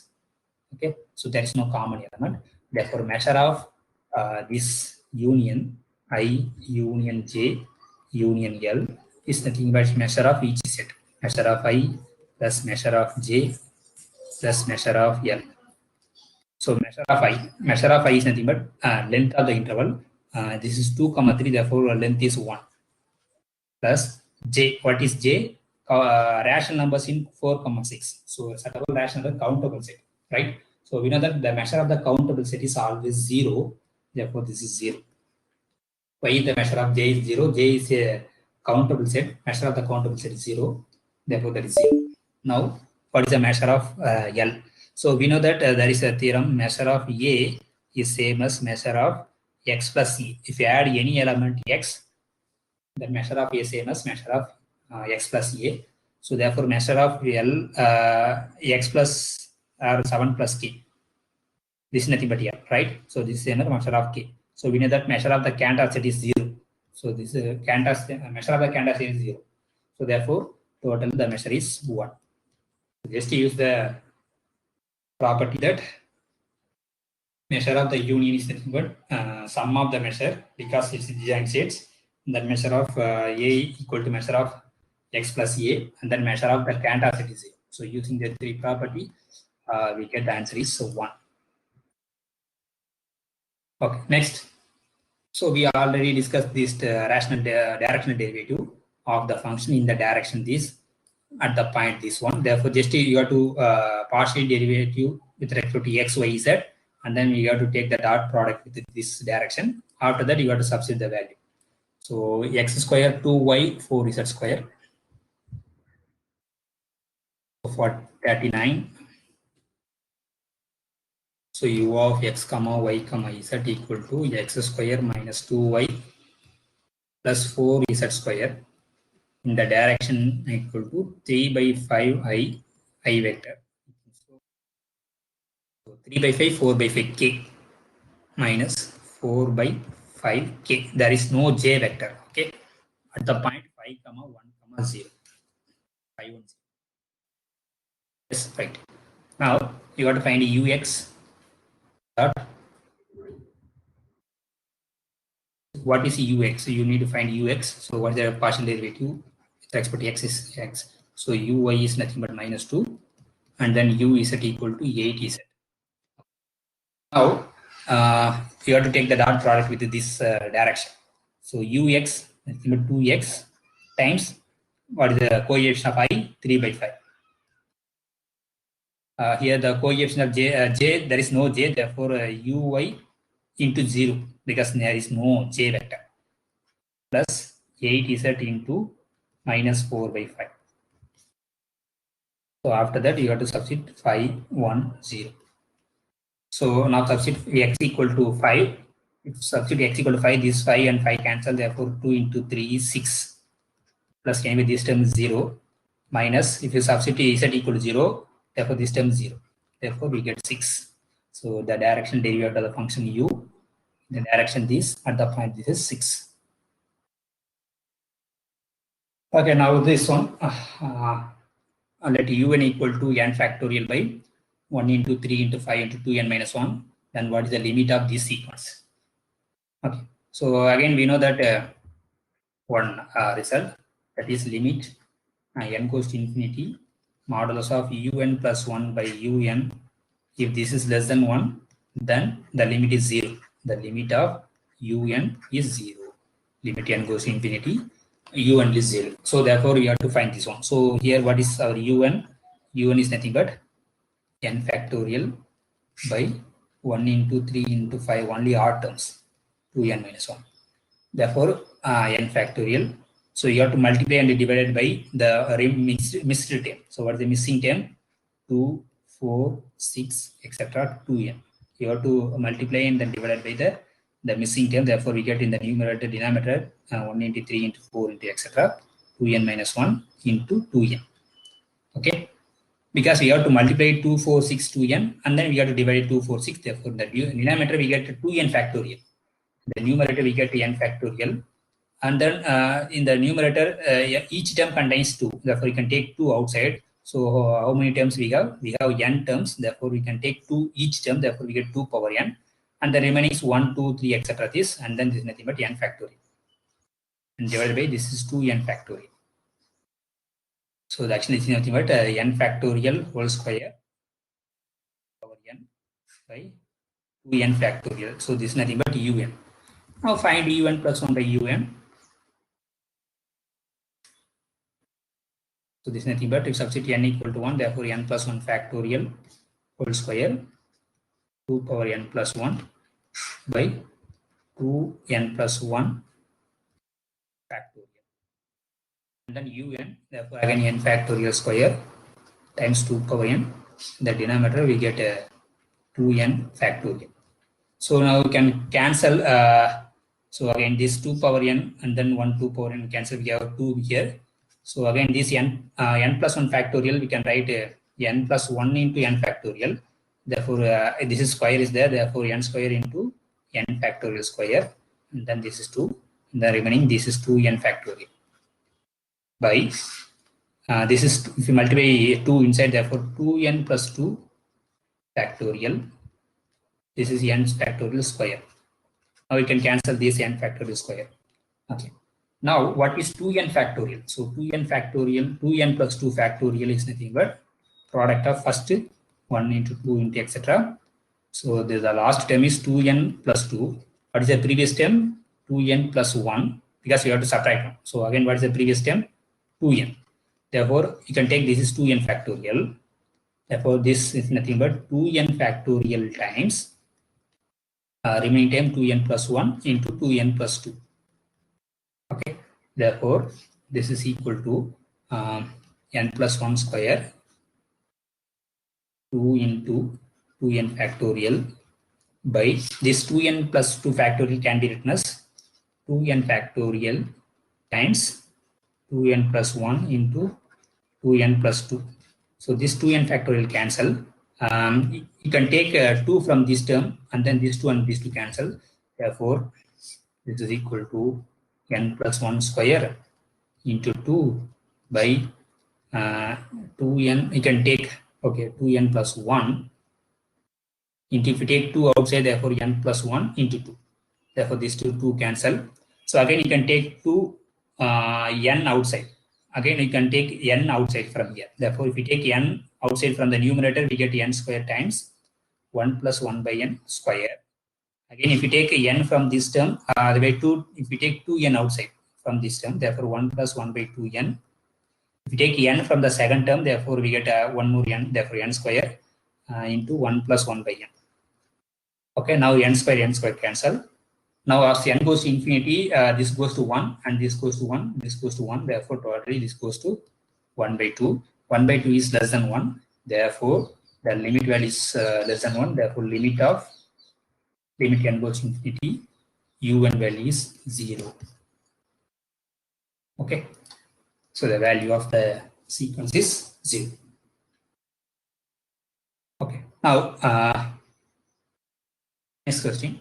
Okay. So there is no common element. Therefore, measure of this union I union J union L is nothing but measure of each set. Measure of I plus measure of J plus measure of L. So measure of I is nothing but length of the interval. This is 2, 3. Therefore, length is 1. Plus J. What is J? rational numbers in 4, 6. So suitable rational number countable set, right? So we know that the measure of the countable set is always 0. Therefore, this is 0. Why the measure of j is 0? J is a countable set. Measure of the countable set is 0. Therefore, that is 0. Now, what is the measure of L? So we know that there is a theorem. Measure of A is same as measure of x plus c. If you add any element x, the measure of A same as measure of x plus A. So therefore, measure of L x plus or 7 plus k. This is nothing but L, right? So this is another measure of k. So we know that measure of the Cantor set is 0. So this measure of the Cantor set is 0. So therefore, total the measure is 1. Just to use the property that measure of the union is nothing but sum of the measure, because it's disjoint sets. That measure of A equal to measure of x plus A, and then measure of the Cantor set is 0. So using the 3 property, we get the answer is 1. Okay, next. So we already discussed this rational directional derivative of the function in the direction this at the point this one. Therefore, just you have to partial derivative with respect to x, y, z, and then you have to take the dot product with this direction. After that, you have to substitute the value. So x square 2y 4z square. So for 39. So u of x comma y comma z equal to x square minus 2y plus 4z square in the direction equal to 3 by 5 I vector. So 3 by 5, 4 by 5 k minus 4 by 5 k. There is no j vector. Okay, at the point 5 comma 1 comma 0. 5 1 0. Yes, right. Now you got to find ux dot. What is ux? So you need to find ux. So what is the partial derivative with respect to x is x. So uy is nothing but minus 2, and then u is equal to 8z. Now you have to take the dot product with this direction. So ux nothing but 2x times what is the coefficient of I? 3 by 5. Here the coefficient of j, there is no j, therefore uy into 0, because there is no j vector, plus 8z into minus 4 by 5. So after that you have to substitute 5 1 0. So now substitute x equal to 5. If substitute x equal to 5, this 5 and 5 cancel, therefore 2 into 3 is 6, plus anyway this term is 0, minus if you substitute z equal to 0, therefore this term is 0, therefore we get 6. So the direction derivative of the function u, the direction this, at the point this is 6. Okay, now this one, let un equal to n factorial by 1 into 3 into 5 into 2n minus 1, then what is the limit of this sequence? Okay, so again we know that one result, that is limit n goes to infinity modulus of un plus 1 by un. If this is less than 1, then the limit is 0. The limit of un is 0. Limit n goes to infinity, un is 0. So therefore you have to find this one. So here what is our un? Un is nothing but n factorial by 1 into 3 into 5, only odd terms, 2n minus 1. Therefore n factorial. So you have to multiply and divide it by the missed term. So what is the missing term? 2, 4, 6, etc. 2n. You have to multiply and then divide by the missing term. Therefore, we get in the numerator denominator 1 into 3 into 4 into etc. 2n minus 1 into 2n. Okay, because we have to multiply 2, 4, 6, 2n, and then we have to divide 2, 4, 6. Therefore, the denominator we get 2n factorial. The numerator we get n factorial. And then in the numerator, each term contains 2. Therefore, you can take 2 outside. So how many terms we have? We have n terms. Therefore, we can take 2 each term. Therefore, we get 2 power n. And the remaining is 1, 2, 3, etc. This. And then this is nothing but n factorial. And divided by this is 2n factorial. So actually this is nothing but n factorial whole square power n by 2n factorial. So this is nothing but un. Now find un plus 1 by un. So this is nothing but if substitute n equal to 1, therefore n plus 1 factorial whole square 2 power n plus 1 by 2n plus 1 factorial. And then un, therefore again n factorial square times 2 power n. In the denominator we get 2n factorial. So now we can cancel. So again this 2 power n and then 1 2 power n cancel. We have 2 here. So again this n plus 1 factorial we can write n plus 1 into n factorial. Therefore this is square is there. Therefore n square into n factorial square. And then this is 2. And the remaining this is 2n factorial by this is if you multiply 2 inside, therefore 2n plus 2 factorial. This is n factorial square. Now we can cancel this n factorial square. Okay. Now what is 2n factorial? So 2n factorial, 2n plus 2 factorial is nothing but product of first 1 into 2 into etc. So the last term is 2n plus 2. What is the previous term? 2n plus 1, because we have to subtract 1. So again, what is the previous term? 2n. Therefore, you can take this is 2n factorial. Therefore, this is nothing but 2n factorial times remaining term 2n plus 1 into 2n plus 2. Okay. Therefore, this is equal to n plus 1 square 2 into 2n factorial by this 2n plus 2 factorial can be written as 2n factorial times 2n plus 1 into 2n plus 2. So this 2n factorial cancel. You can take 2 from this term and then this 2 and this 2 cancel. Therefore, this is equal to n plus 1 square into 2 by 2n. You can take 2n plus 1 into, if you take 2 outside, therefore n plus 1 into 2. Therefore, these 2 cancel. So again, you can take 2 n outside. Again, you can take n outside from here. Therefore, if you take n outside from the numerator, we get n square times 1 plus 1 by n square. Again, if you take n from this term, the way 2, if you take 2n outside from this term, therefore 1 plus 1 by 2n. If you take n from the second term, therefore we get 1 more n, therefore n square into 1 plus 1 by n. Okay, now n square cancel. Now as n goes to infinity, this goes to 1 and this goes to 1, this goes to 1. Therefore, totally this goes to 1 by 2. 1 by 2 is less than 1. Therefore, the limit value is less than 1. Therefore, limit n goes to infinity, un value is 0. Okay. So the value of the sequence is 0. Okay. Now, next question.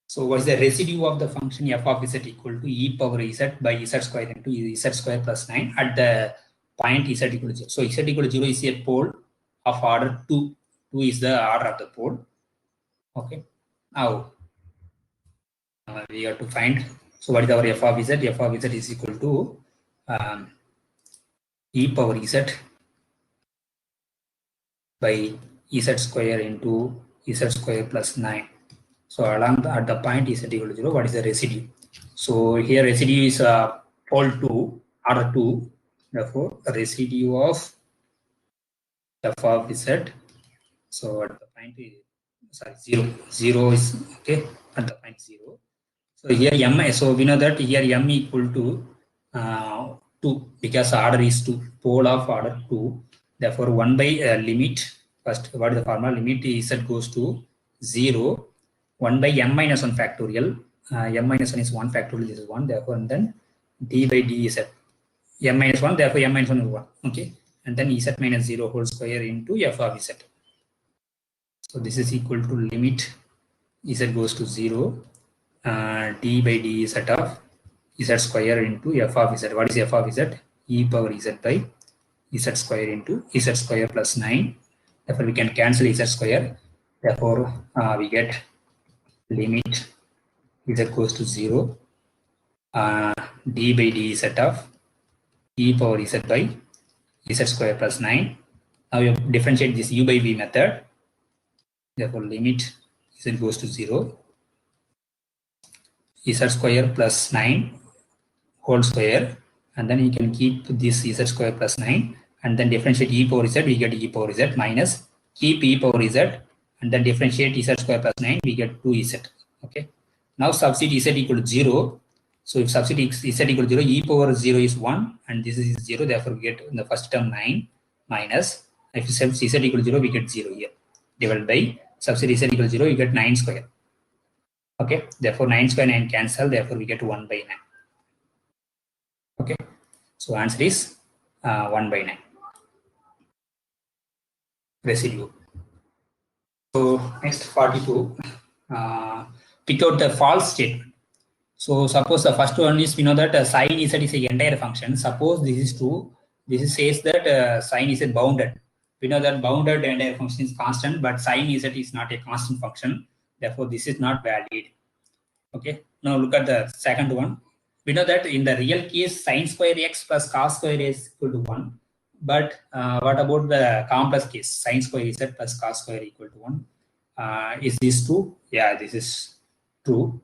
So what is the residue of the function f of z equal to e power z by z square into z square plus 9 at the point z equal to 0. So z equal to 0 is a pole of order 2. 2 is the order of the pole. Okay. Now we have to find. So what is our f of z? F of z is equal to e power z by z square into z square plus 9. So along at the point z equal to 0, what is the residue? So here residue is pole 2, order 2. Therefore, residue of f of z. So at the point 0. 0 is okay at the point 0. So here m. So we know that here m equal to 2 because order is 2. Pole of order 2. Therefore, 1 by limit. First, what is the formula? Limit z goes to 0. 1 by m minus 1 factorial. M minus 1 is 1 factorial. This is 1. Therefore, and then d by dz. M minus 1. Therefore, m minus 1 is 1. Okay. And then z minus 0 whole square into f of z. So this is equal to limit z goes to 0. D by dz of z square into f of z. What is f of z? E power z by z square into z square plus 9. Therefore, we can cancel z square. Therefore, we get limit z goes to 0. D by dz of e power z by z square plus 9. Now you differentiate this u by v method. Therefore, limit z goes to 0. Z square plus 9 whole square and then you can keep this z square plus 9, and then differentiate e power z, we get e power z minus keep e power z, and then differentiate z square plus 9, we get 2z. Okay. Now substitute z equal to 0. So if substitute z equal to 0, e power 0 is 1, and this is 0. Therefore, we get in the first term 9 minus, if you set z equal to 0, we get 0 here. Divided by substitute z equal to 0, you get 9 square. Okay. Therefore, 9 square 9 cancel. Therefore, we get 1 by 9. Okay. So answer is 1 by 9. Residue. So next 42. Pick out the false statement. So suppose the first one is, we know that sin z is an entire function. Suppose this is true. This says that sin z bounded. We know that bounded entire function is constant, but sin z is not a constant function. Therefore, this is not valid. Okay. Now look at the second one. We know that in the real case, sin square x plus cos square is equal to 1. But what about the complex case? Sin square z plus cos square equal to 1. Is this true? Yeah, this is true.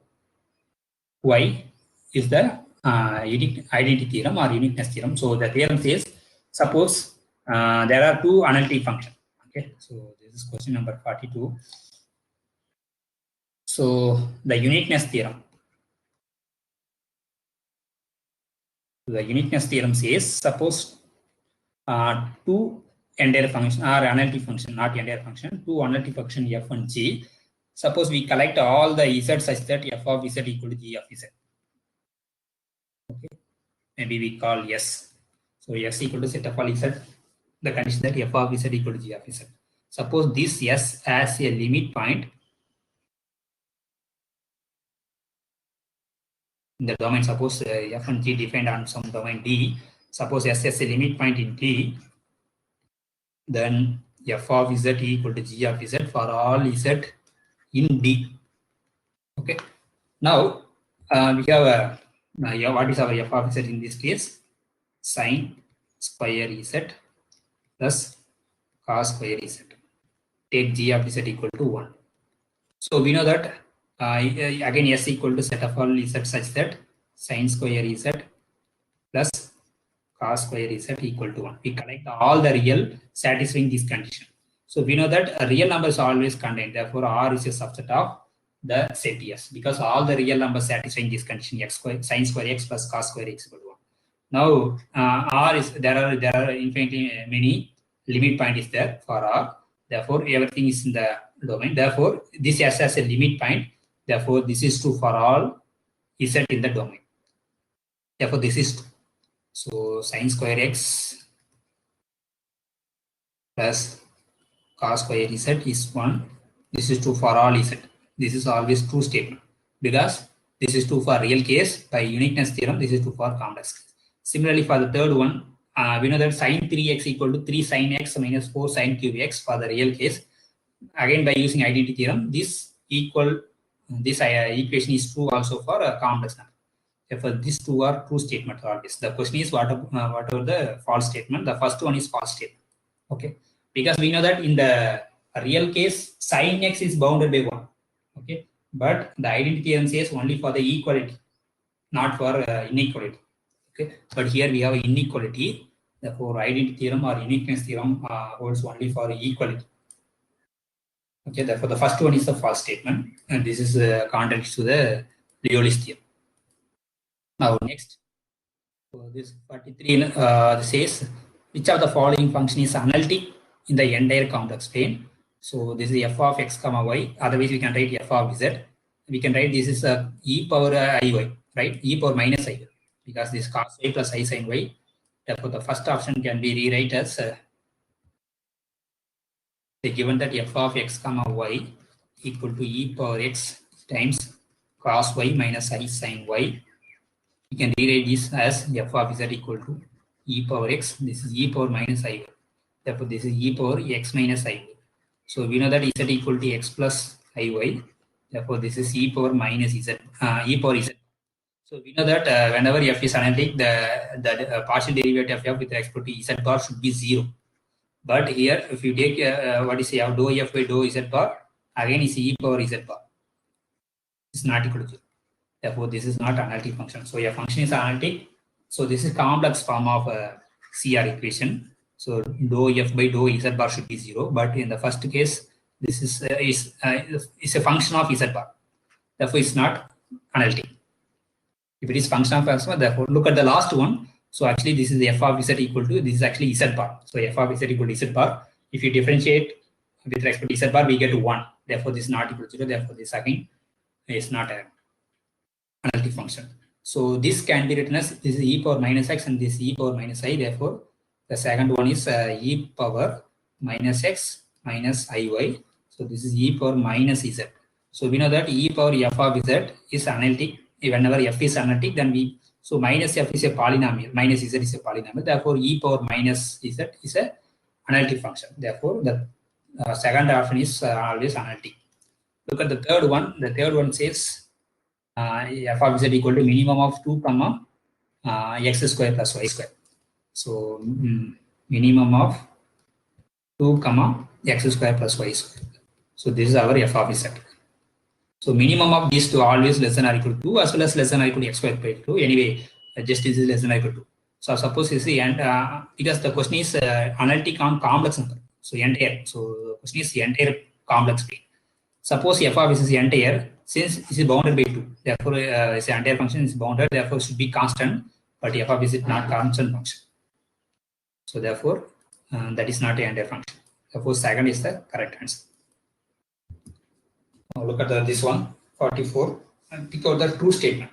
Why? Is the identity theorem or uniqueness theorem. So the theorem says, suppose there are two analytic functions. Okay, so this is question number 42. So the uniqueness theorem. The uniqueness theorem says, suppose two entire function or analytic function, not entire function, two analytic function f and g. Suppose we collect all the z such that f of z equal to g of z. Okay, maybe we call s. So s equal to set of all z. The condition that f of z equal to g of z. Suppose this s as a limit point in the domain. Suppose f and g defined on some domain D. Suppose s as a limit point in D. Then f of z equal to g of z for all z in D. Okay. Now we have what is our f of z in this case? Sin square z plus cos square z. Take g of z equal to 1. So we know that again s equal to set of all z such that sin square z plus cos square z equal to 1. We collect all the real satisfying this condition. So we know that a real number is always contained. Therefore, R is a subset of the set S, because all the real numbers satisfying this condition, x square, sin square x plus cos square x equal to 1. Now R is there are infinitely many limit point is there for R. Therefore, everything is in the domain. Therefore, this S as a limit point. Therefore, this is true for all Z in the domain. Therefore, this is true. So sin square x plus cos square z is 1. This is true for all z. This is always true statement, because this is true for real case by uniqueness theorem. This is true for complex case. Similarly, for the third one, we know that sin 3x equal to 3 sin x minus 4 sin cube x for the real case. Again, by using identity theorem, this equation is true also for a complex number. Therefore, these two are true statements always. The question is what are the false statement? The first one is false statement. Okay, because we know that in the real case, sin x is bounded by 1. Okay, but the identity theorem says only for the equality, not for inequality. Okay, but here we have inequality. Therefore, identity theorem or uniqueness theorem holds only for equality. Okay, therefore the first one is the false statement, and this is contrary to the Liouville theorem. Now next, so this 43 says, which of the following function is analytic in the entire complex plane? So this is f of x comma y. Otherwise, we can write f of z. We can write this is e power iy, right? E power minus iy, because this cos y plus I sin y. Therefore, the first option can be rewrite as given that f of x comma y equal to e power x times cos y minus I sin y. We can rewrite this as f of z equal to e power x. This is e power minus I. Therefore, this is e power x minus I. So we know that z equal to x plus iy. Therefore, this is e power minus z, e power z. So we know that whenever f is analytic, the partial derivative of f with respect to z bar should be 0. But here, if you take what is dou f by dou z bar, again is e power z bar. It's not equal to 0. Therefore, this is not analytic function. So your function is analytic So this is complex form of CR equation. So dou f by dou z bar should be 0, but in the first case, this is a function of z bar. Therefore, it's not analytic. If it is function of x bar, therefore look at the last one. So actually, this is the f of z equal to, this is actually z bar. So f of z equal to z bar. If you differentiate with respect to z bar, we get to 1. Therefore, this is not equal to 0. Therefore, this again is not an analytic function. So this can be written as, this is e power minus x and this is e power minus I. Therefore, the second one is e power minus x minus iy. So this is e power minus z. So we know that e power f of z is analytic. Whenever f is analytic, then we, so minus f is a polynomial, minus z is a polynomial. Therefore, e power minus z is a analytic function. Therefore, the second option is always analytic. Look at the third one. The third one says f of z equal to minimum of 2 comma x square plus y square. So minimum of 2 comma x square plus y square. So this is our f of z. So minimum of these two always less than or equal to 2 as well as less than or equal to x square by 2. Anyway, just this is less than or equal to 2. So suppose you see, and because the question is analytic on complex number. So entire. So the question is the entire complex plane. Suppose f of is entire, since this is bounded by 2. Therefore, this entire function is bounded. Therefore, should be constant. But f of is not constant function. So therefore, that is not an entire function. Therefore, second is the correct answer. Now look at this one, 44, and pick out the true statement.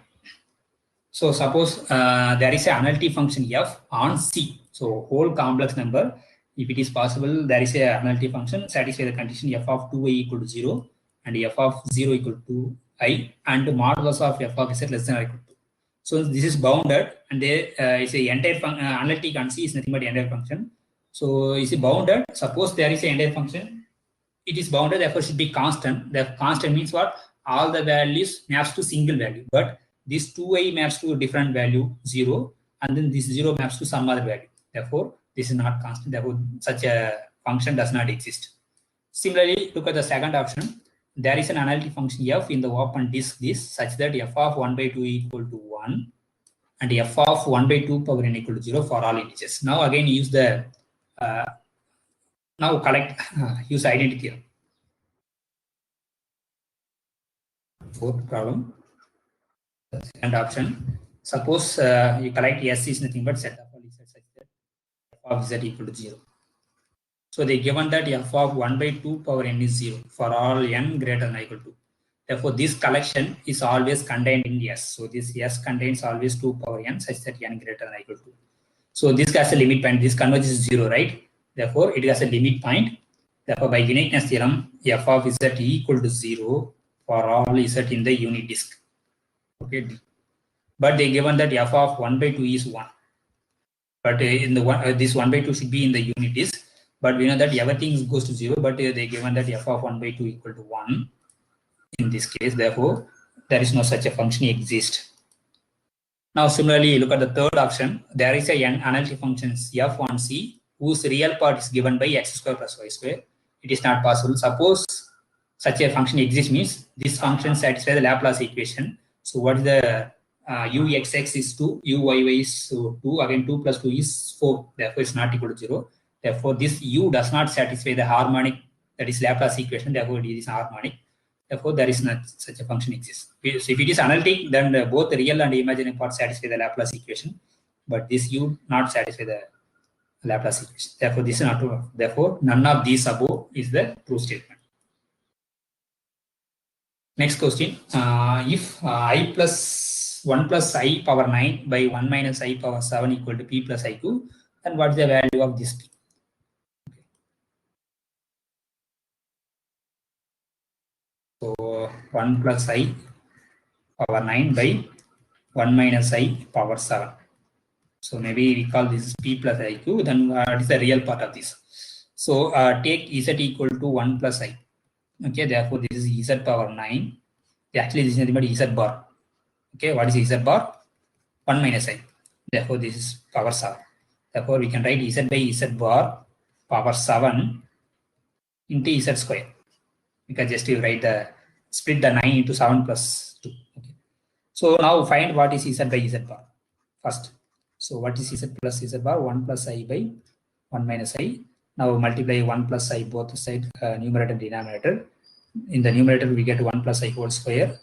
So suppose there is an analytic function f on C. So whole complex number, if it is possible, there is an analytic function satisfy the condition f of 2i equal to 0 and f of 0 equal to I and modulus of f of z less than or equal to 2. So this is bounded and there is a entire analytic on C is nothing but entire function. So is it bounded? Suppose there is an entire function. It is bounded, therefore should be constant. The constant means what? All the values maps to single value, but this 2i maps to a different value 0, and then this 0 maps to some other value. Therefore, this is not constant. Therefore, such a function does not exist. Similarly, look at the second option. There is an analytic function f in the open disk this such that f of 1 by 2 equal to 1 and f of 1 by 2 power n equal to 0 for all integers. Now again use the now collect use identity theorem. Fourth problem. The second option. Suppose you collect S is nothing but set of all z such that f of z equal to 0. So they given that f of 1 by 2 power n is 0 for all n greater than or equal to. Therefore, this collection is always contained in S. So this S contains always 2 power n such that n greater than or equal to. So this has a limit point. This converges 0, right? Therefore, it has a limit point. Therefore, by uniqueness theorem, f of z equal to 0 for all z in the unit disk. Okay. But they given that f of 1 by 2 is 1. But in the this 1 by 2 should be in the unit disk. But we know that everything goes to 0. But they given that f of 1 by 2 equal to 1 in this case. Therefore, there is no such a function exist. Now, similarly, look at the third option. There is an analytic function f on C whose real part is given by x square plus y square. It is not possible. Suppose such a function exists means this function satisfies the Laplace equation. So what is the uxx is 2, uyy is 2, again 2 plus 2 is 4. Therefore, it's not equal to 0. Therefore, this u does not satisfy the harmonic, that is Laplace equation. Therefore, it is harmonic. Therefore, there is not such a function exists. So if it is analytic, then both the real and imaginary parts satisfy the Laplace equation. But this u not satisfy the Laplace equation. Therefore, this is not true. Therefore, none of these above is the true statement. Next question. If I plus 1 plus I power 9 by 1 minus I power 7 equal to P plus IQ, then what is the value of this P? So 1 plus I power 9 by 1 minus I power 7. So maybe we call this P plus IQ, then what is the real part of this? So take Z equal to 1 plus I. Okay, therefore this is Z power 9. Actually, this is nothing but Z bar. Okay, what is Z bar? 1 minus I. Therefore, this is power 7. Therefore, we can write Z by Z bar power 7 into Z square. We can just write the split the 9 into 7 plus 2. Okay. So now find what is Z by Z bar first. So what is z plus z bar? 1 plus I by 1 minus I. Now multiply 1 plus I both sides, numerator and denominator. In the numerator, we get 1 plus I whole square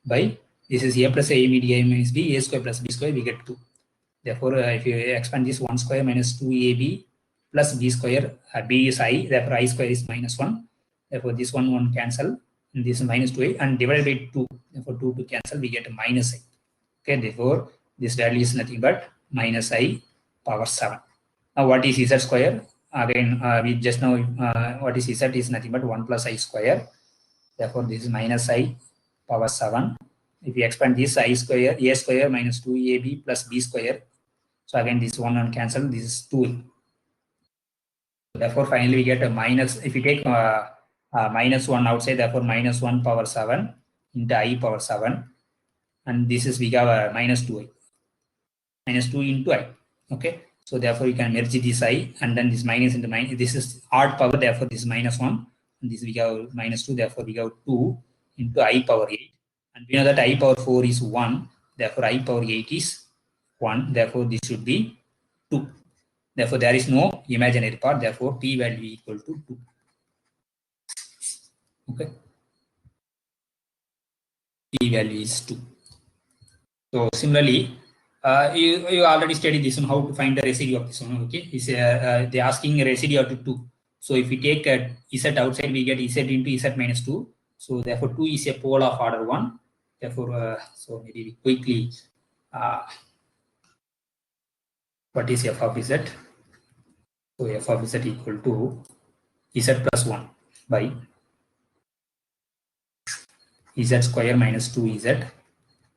by, this is a plus a media minus b, a square plus b square, we get 2. Therefore, if you expand this 1 square minus 2ab plus b square, b is I, therefore I square is minus 1. Therefore, this one cancel, and this is minus 2a, and divided by 2. Therefore, 2 to cancel, we get minus I. Okay, therefore, this value is nothing but minus I power 7. Now, what is z square? Again, we just know what is z is nothing but 1 plus I square. Therefore, this is minus I power 7. If you expand this, I square, a square minus 2ab plus b square. So again, this one cancel, this is 2. Therefore, finally we get a minus, if you take minus 1 outside, therefore minus 1 power 7 into I power 7. And this is, we have a minus 2I. Minus 2 into I. Okay. So therefore, you can merge this I, and then this minus into minus. This is odd power, therefore this is minus 1. And this we have minus 2, therefore we have 2 into I power 8. And we know that I power 4 is 1. Therefore, I power 8 is 1. Therefore, this should be 2. Therefore, there is no imaginary part. Therefore, p value equal to 2. Okay. P value is 2. So similarly, you already studied this one, how to find the residue of this one. Okay, they're asking a residue of 2. So if we take z outside, we get z into z minus 2. So therefore, 2 is a pole of order 1. Therefore, so maybe we quickly, what is f of z? So f of z equal to z plus 1 by z square minus 2z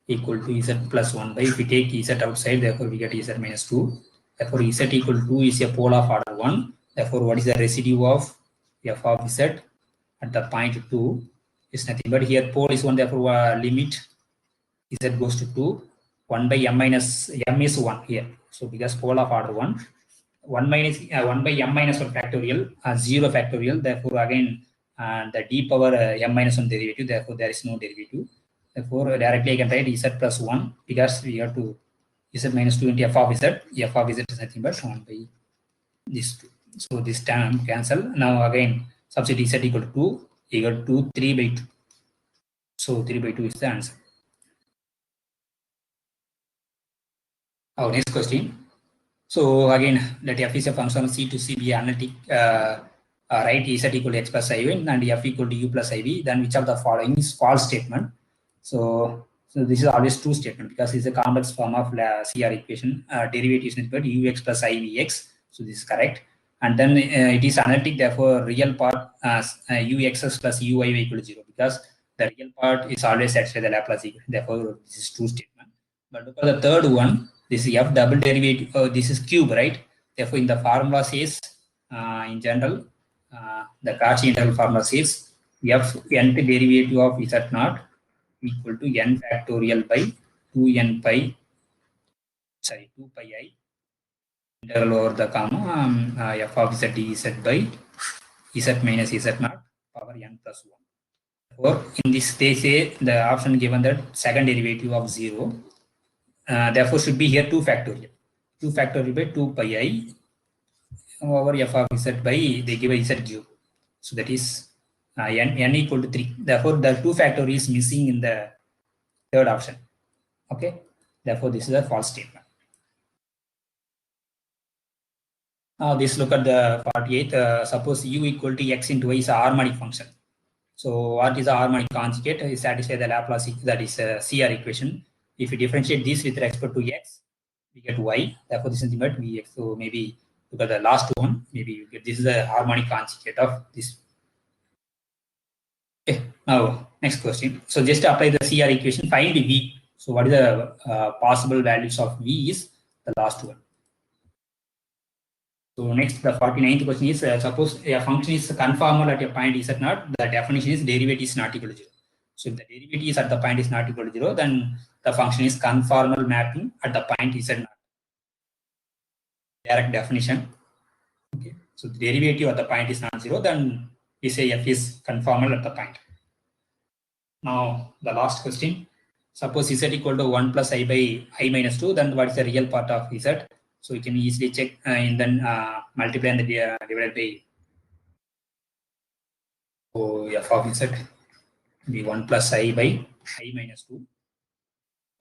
equal to z plus 1 by, if we take z outside, therefore we get z minus 2. Therefore, z equal to 2 is a pole of order 1. Therefore, what is the residue of f of z at the point 2 is nothing but, here pole is 1, therefore limit z goes to 2. 1 by m minus, m is 1 here. So because pole of order 1, 1 minus 1 by m minus 1 factorial, 0 factorial. Therefore, again, the d power m minus 1 derivative. Therefore, there is no derivative. Therefore, directly I can write z plus 1, because we have to z minus 2 into f of z. F of z is nothing but 1 by this 2. So this term cancel. Now again, substitute z equal to 2, equal to 3 by 2. So 3 by 2 is the answer. Our next question. So again, let f is a function of C to C be analytic. Write z equal to x plus iv and f equal to u plus iv. Then which of the following is false statement? So this is always true statement, because it's a complex form of CR equation. Derivative is equal to ux plus ivx. So this is correct. And then it is analytic. Therefore, real part uxs plus uiv equal to 0, because the real part is always satisfied the Laplace equation. Therefore, this is true statement. But look at the third one. This is f double derivative. This is cube, right? Therefore, in the formula says, in general, the Cauchy integral formula says f nth derivative of z naught equal to n factorial by 2 pi I integral over the comma f of z dz by z minus z naught power n plus 1. Or in this, they say the option given that second derivative of 0. Therefore, should be here 2 factorial. 2 factorial by 2 pi I over f of z by, they give a z cube. So that is n equal to 3. Therefore, the 2 factorial is missing in the third option. Okay. Therefore, this is a false statement. Now, this look at the 48th. Suppose u equal to x into y is a harmonic function. So, what is a harmonic conjugate? Is satisfy the Laplace, that is a CR equation. If you differentiate this with respect to x, we get y. Therefore, this is the vx. So, maybe look at the last one. Maybe you get, this is a harmonic conjugate of this. Okay. Now, next question. So, just apply the CR equation. Find the v. So, what is the possible values of v is the last one. So next, the 49th question is, suppose a function is conformal at a point z naught, the definition is derivative is not equal to 0. So if the derivative is at the point is not equal to 0, then the function is conformal mapping at the point z naught. Direct definition. Okay. So the derivative at the point is not 0, then we say f is conformal at the point. Now the last question. suppose z equal to 1 plus I by I minus 2, then what is the real part of z? So you can easily check and then multiply and divided by f of z be 1 plus I by I minus 2.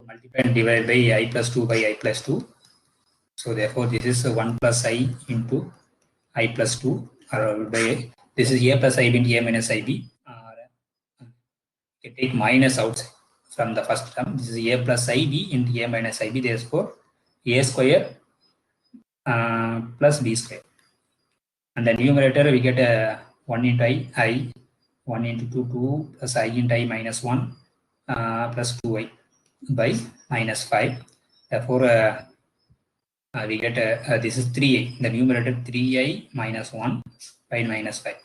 Multiply and divide by I plus 2 by I plus 2. So therefore this is 1 plus I into I plus 2 or by this is a plus I into a minus ib. You take minus out from the first term. This is a plus ib into a minus ib. Therefore a square plus b square. And the numerator we get 1 into I 1 into 2 plus I into I minus 1 plus 2I by minus 5. Therefore we get this is 3I. The numerator 3I minus 1 by minus 5.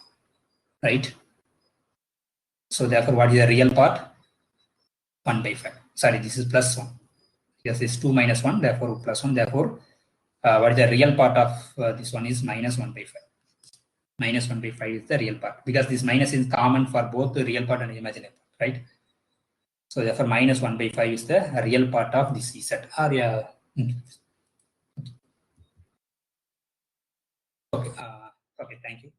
Right? So therefore what is the real part? 1 by 5. Sorry, this is plus 1. Yes, it's 2 minus 1, therefore plus 1. Therefore, what is the real part of this one is minus 1 by 5. Minus 1 by 5 is the real part because this minus is common for both the real part and imaginary part, right? So therefore, minus 1 by 5 is the real part of this Z. Okay, okay, thank you.